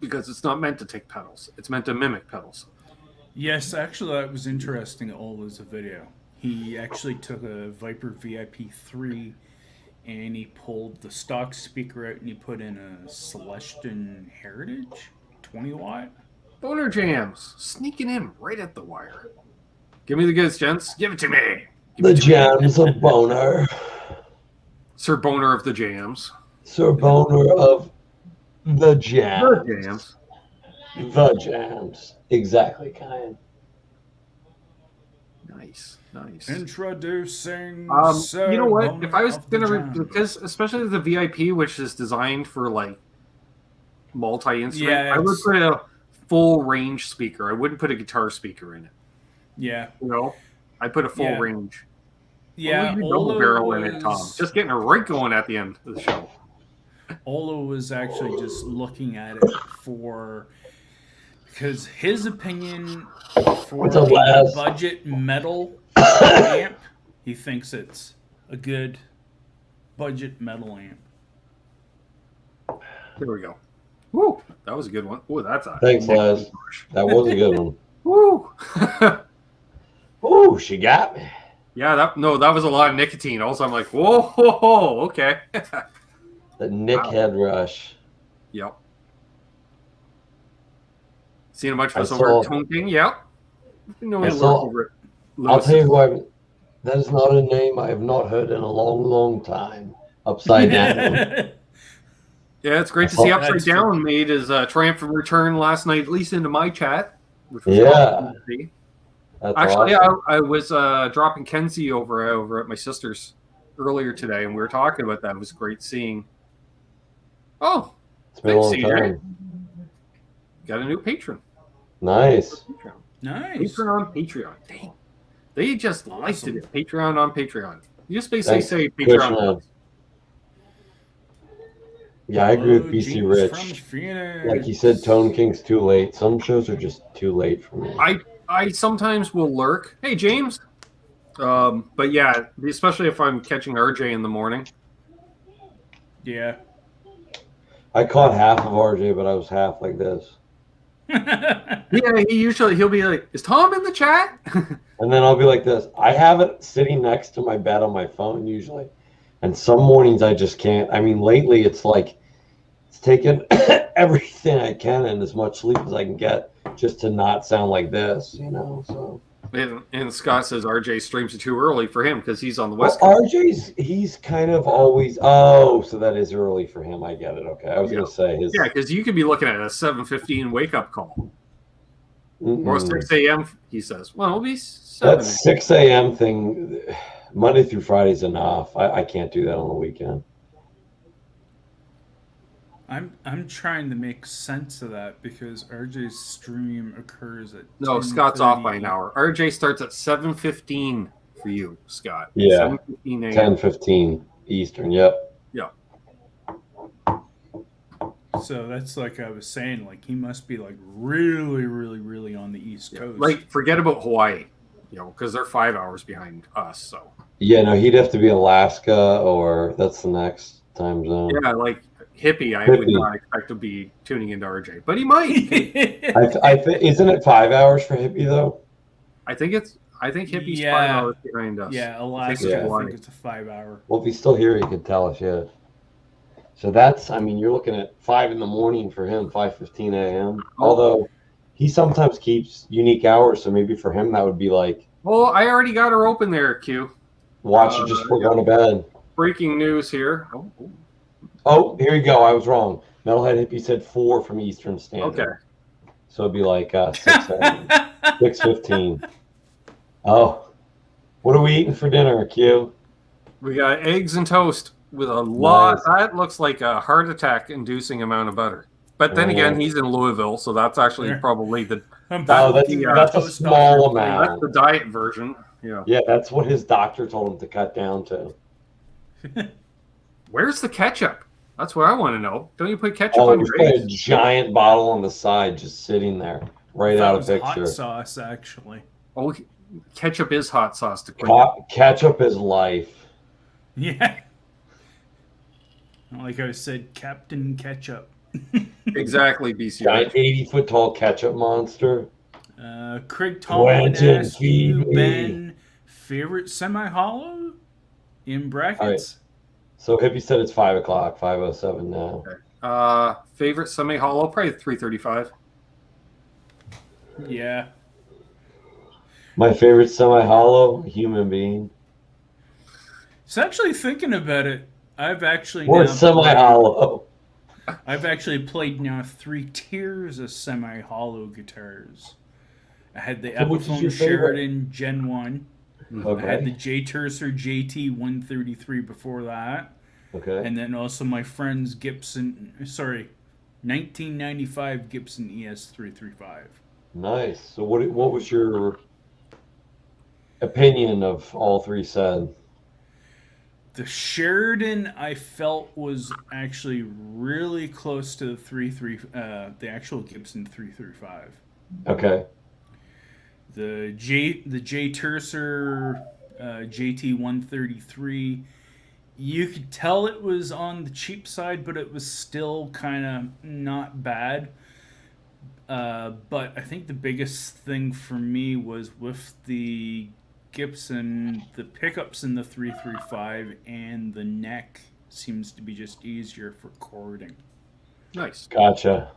Speaker 1: because it's not meant to take pedals. It's meant to mimic pedals.
Speaker 2: Yes, actually, that was interesting. All as a video. He actually took a Viper VIP3 and he pulled the stock speaker out and he put in a Celestion Heritage 20 watt.
Speaker 1: Boner jams sneaking in right at the wire. Give me the goods, gents. Give it to me.
Speaker 3: The jams of Boner.
Speaker 1: Sir Boner of the jams.
Speaker 3: Sir Boner of the jams.
Speaker 1: The jams.
Speaker 3: The jams. Exactly, Kyan.
Speaker 1: Nice. Nice.
Speaker 2: Introducing.
Speaker 1: You know what? If I was gonna, because especially the VIP, which is designed for like multi-instrument,
Speaker 2: yeah,
Speaker 1: I would put a full range speaker. I wouldn't put a guitar speaker in it.
Speaker 2: Yeah.
Speaker 1: You know, I put a full range.
Speaker 2: Yeah.
Speaker 1: Double barrel in it, Tom. Just getting a right going at the end of the show.
Speaker 2: Olo was actually just looking at it for. Because his opinion for a budget metal amp, he thinks it's a good budget metal amp.
Speaker 1: Here we go. Woo! That was a good one. Ooh, that's a
Speaker 3: thanks, Les. That was a good one.
Speaker 1: Woo!
Speaker 3: Ooh, she got me.
Speaker 1: Yeah, that was a lot of nicotine. Also, I'm like, whoa, okay.
Speaker 3: The Nick head rush.
Speaker 1: Yep. Seen a bunch of us over at Tonking? Yep.
Speaker 3: I'll tell you that is not a name I have not heard in a long, long time. Upside Down.
Speaker 1: Yeah, it's great to see Upside Down made his triumphant return last night, at least into my chat. Which was awesome to see. Actually, awesome. I was dropping Kenzie over at my sister's earlier today, and we were talking about that. It was great seeing. Oh,
Speaker 3: It's been a long
Speaker 1: CJ.
Speaker 3: time.
Speaker 1: Got a new patron.
Speaker 3: Nice.
Speaker 2: Nice.
Speaker 1: Patron on Patreon. Dang. They just liked
Speaker 2: Awesome.
Speaker 1: it. Patreon on Patreon. You just basically
Speaker 3: Thanks,
Speaker 1: say
Speaker 3: Twitch
Speaker 1: Patreon.
Speaker 3: man. Yeah, I agree with
Speaker 2: Oh,
Speaker 3: BC
Speaker 2: James from
Speaker 3: Rich.
Speaker 2: Phoenix.
Speaker 3: Like you said, Tone King's too late. Some shows are just too late for me.
Speaker 1: I sometimes will lurk. Hey, James. But yeah, especially if I'm catching RJ in the morning.
Speaker 2: Yeah.
Speaker 3: I caught half of RJ, but I was half like this.
Speaker 1: Yeah, he'll be like, "Is Tom in the chat?"
Speaker 3: And then I'll be like this. I have it sitting next to my bed on my phone usually. And some mornings I just can't. I mean, lately it's like it's taken everything I can and as much sleep as I can get just to not sound like this, you know. So.
Speaker 1: And Scott says RJ streams it too early for him because he's on the
Speaker 3: Well,
Speaker 1: West Coast.
Speaker 3: he's kind of always. Oh, so that is early for him. I get it. Okay, I was gonna say his.
Speaker 1: Yeah, because you could be looking at a 7:15 wake up call. Or 6 a.m. He says, "Well, it'll be 7."
Speaker 3: That 6 a.m. thing, Monday through Friday is enough. I can't do that on the weekend.
Speaker 2: I'm trying to make sense of that because RJ's stream occurs at
Speaker 1: No, Scott's off by an
Speaker 2: 10:30.
Speaker 1: hour. RJ starts at 7:15 for you, Scott.
Speaker 3: Yeah,
Speaker 1: 7:15 a.m.
Speaker 3: 10:15 Eastern. Yep.
Speaker 1: Yeah.
Speaker 2: So that's like I was saying, like he must be like really on the East Coast.
Speaker 1: Like, forget about Hawaii, because they're 5 hours behind us. So
Speaker 3: Yeah, no, he'd have to be Alaska, or that's the next time zone.
Speaker 1: yeah, like Hippie, I would not expect to be tuning into RJ, but he might.
Speaker 3: Isn't it 5 hours for Hippie though?
Speaker 1: I think Hippie's 5 hours behind us.
Speaker 2: Yeah, Alaska. I think it's a 5 hour.
Speaker 3: Well, if he's still here, he could tell us. Yeah. So that's, I mean, you're looking at 5 in the morning for him, 5:15 a.m. Although he sometimes keeps unique hours, so maybe for him that would be like.
Speaker 1: Well, I already got her open there, Q.
Speaker 3: Watch it just before going to bed.
Speaker 1: Breaking news here.
Speaker 3: Oh, here you go. I was wrong. Metalhead Hippie said 4 from Eastern Standard.
Speaker 1: Okay.
Speaker 3: So it'd be like 6:15. Oh, what are we eating for dinner, Q?
Speaker 1: We got eggs and toast with a lot. That looks like a heart attack inducing amount of butter. But then again, he's in Louisville, so that's actually probably the.
Speaker 3: That's a small amount.
Speaker 1: That's the diet version. Yeah.
Speaker 3: Yeah, that's what his doctor told him to cut down to.
Speaker 1: Where's the ketchup? That's what I want to know. Don't you put ketchup on your eggs?
Speaker 3: A giant bottle on the side just sitting there, right out of picture.
Speaker 2: Hot sauce, actually.
Speaker 1: Oh, ketchup is hot sauce to
Speaker 3: ketchup is life.
Speaker 2: Yeah. Like I said, Captain Ketchup.
Speaker 1: Exactly, BC.
Speaker 3: Giant 80-foot tall ketchup monster.
Speaker 2: Craig Tomlin asked you, Ben, favorite semi-hollow in brackets?
Speaker 3: Right. So Hippie said it's 5 o'clock, 5:07 now.
Speaker 1: Okay. Favorite semi-hollow, probably 335.
Speaker 2: Yeah.
Speaker 3: My favorite semi-hollow, human being.
Speaker 2: So actually thinking about it, I've actually
Speaker 3: semi-hollow.
Speaker 2: I've actually played now 3 tiers of semi-hollow guitars. I had the Epiphone Sheridan Gen 1.
Speaker 3: Okay.
Speaker 2: I had the J Tercer JT 133 before that.
Speaker 3: Okay.
Speaker 2: And then also my friend's 1995 Gibson ES 335.
Speaker 3: Nice. So what was your opinion of all 3 said?
Speaker 2: The Sheridan I felt was actually really close to the actual Gibson 335.
Speaker 3: Okay.
Speaker 2: The J Tercer JT 133, you could tell it was on the cheap side, but it was still kind of not bad. But I think the biggest thing for me was with the Gibson, the pickups in the 335 and the neck seems to be just easier for chording.
Speaker 1: Nice.
Speaker 3: Gotcha.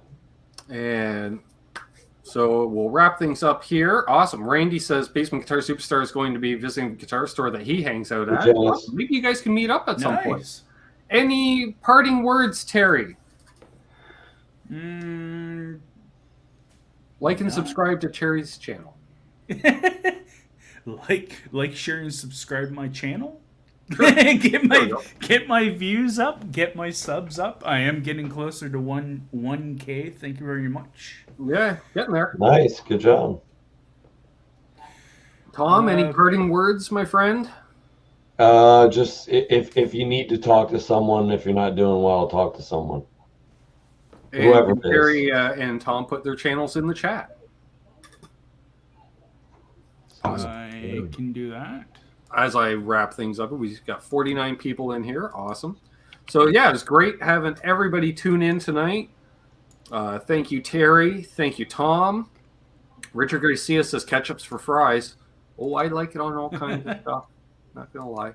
Speaker 1: And so we'll wrap things up here. Awesome. Randy says Basement Guitar Superstar is going to be visiting the guitar store that he hangs out at. Awesome. Maybe you guys can meet up at some point. Any parting words, Terry? Like and subscribe to Terry's channel.
Speaker 2: Like, share, and subscribe to my channel? get my views up, get my subs up. I am getting closer to 1K. Thank you very much.
Speaker 1: Yeah, getting there.
Speaker 3: Nice, good job.
Speaker 1: Tom, any parting words, my friend?
Speaker 3: Just if you need to talk to someone, if you're not doing well, talk to someone. Whoever
Speaker 1: And Terry and Tom put their channels in the chat.
Speaker 3: Awesome.
Speaker 2: I can do that.
Speaker 1: As I wrap things up, we've got 49 people in here. Awesome. So, yeah, it's great having everybody tune in tonight. Thank you, Terry. Thank you, Tom. Richard Garcia says ketchups for fries. Oh, I like it on all kinds of stuff. Not going to lie.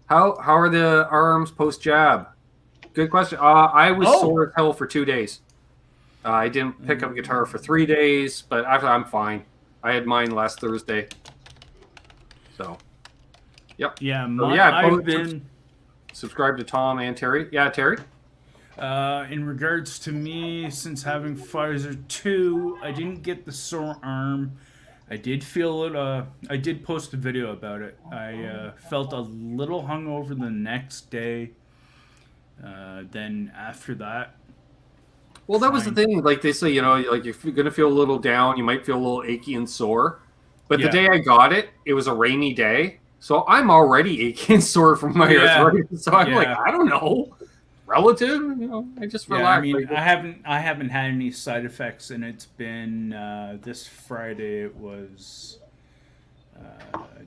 Speaker 1: How are the arms post-jab? Good question. I was sore as hell for 2 days. I didn't pick up guitar for 3 days, but I'm fine. I had mine last Thursday. So, yep.
Speaker 2: Yeah,
Speaker 1: I've been subscribe to Tom and Terry. Yeah, Terry.
Speaker 2: In regards to me, since having Pfizer 2, I didn't get the sore arm. I did feel it. I did post a video about it. I felt a little hungover the next day. Then after that.
Speaker 1: Well, that was the thing. Like they say, like if you're gonna feel a little down, you might feel a little achy and sore. But the day I got it, it was a rainy day, so I'm already achy and sore from my arthritis. So I'm like, I don't know, relative. I just relax.
Speaker 2: I mean, I haven't had any side effects, and it's been this Friday. It was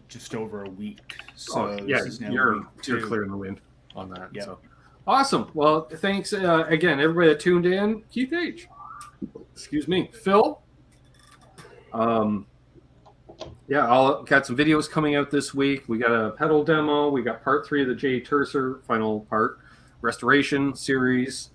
Speaker 2: just over a week. So
Speaker 1: you're clearing the wind on that. Yeah. So. Awesome. Well, thanks again, everybody that tuned in. Keith H. Excuse me. Phil. I'll got some videos coming out this week. We got a pedal demo. We got part 3 of the Jay Tercer final part restoration series.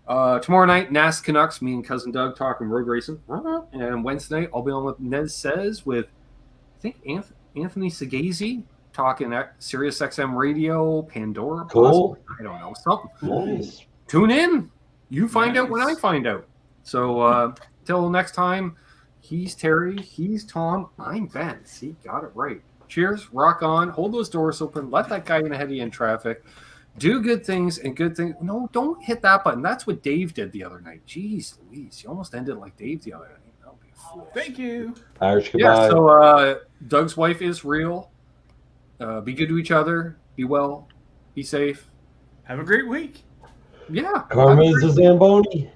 Speaker 1: Tomorrow night, NAS Canucks. Me and cousin Doug talking road racing. And Wednesday night, I'll be on with Nez Says with I think Anthony Sagazi. Talking at Sirius XM Radio, Pandora.
Speaker 3: Cool.
Speaker 1: Possibly. I don't know. Something.
Speaker 3: Nice.
Speaker 1: Tune in. You find out when I find out. So till next time, he's Terry, he's Tom, I'm Ben. See, got it right. Cheers, rock on, hold those doors open, let that guy in ahead of you in traffic. Do good things and good things. No, don't hit that button. That's what Dave did the other night. Jeez Louise, you almost ended like Dave the other night. That'll be a fool.
Speaker 2: Thank you.
Speaker 3: Irish goodbye.
Speaker 1: Yeah, so Doug's wife is real. Be good to each other. Be well. Be safe.
Speaker 2: Have a great week.
Speaker 1: Yeah.
Speaker 3: Karma is a Zamboni.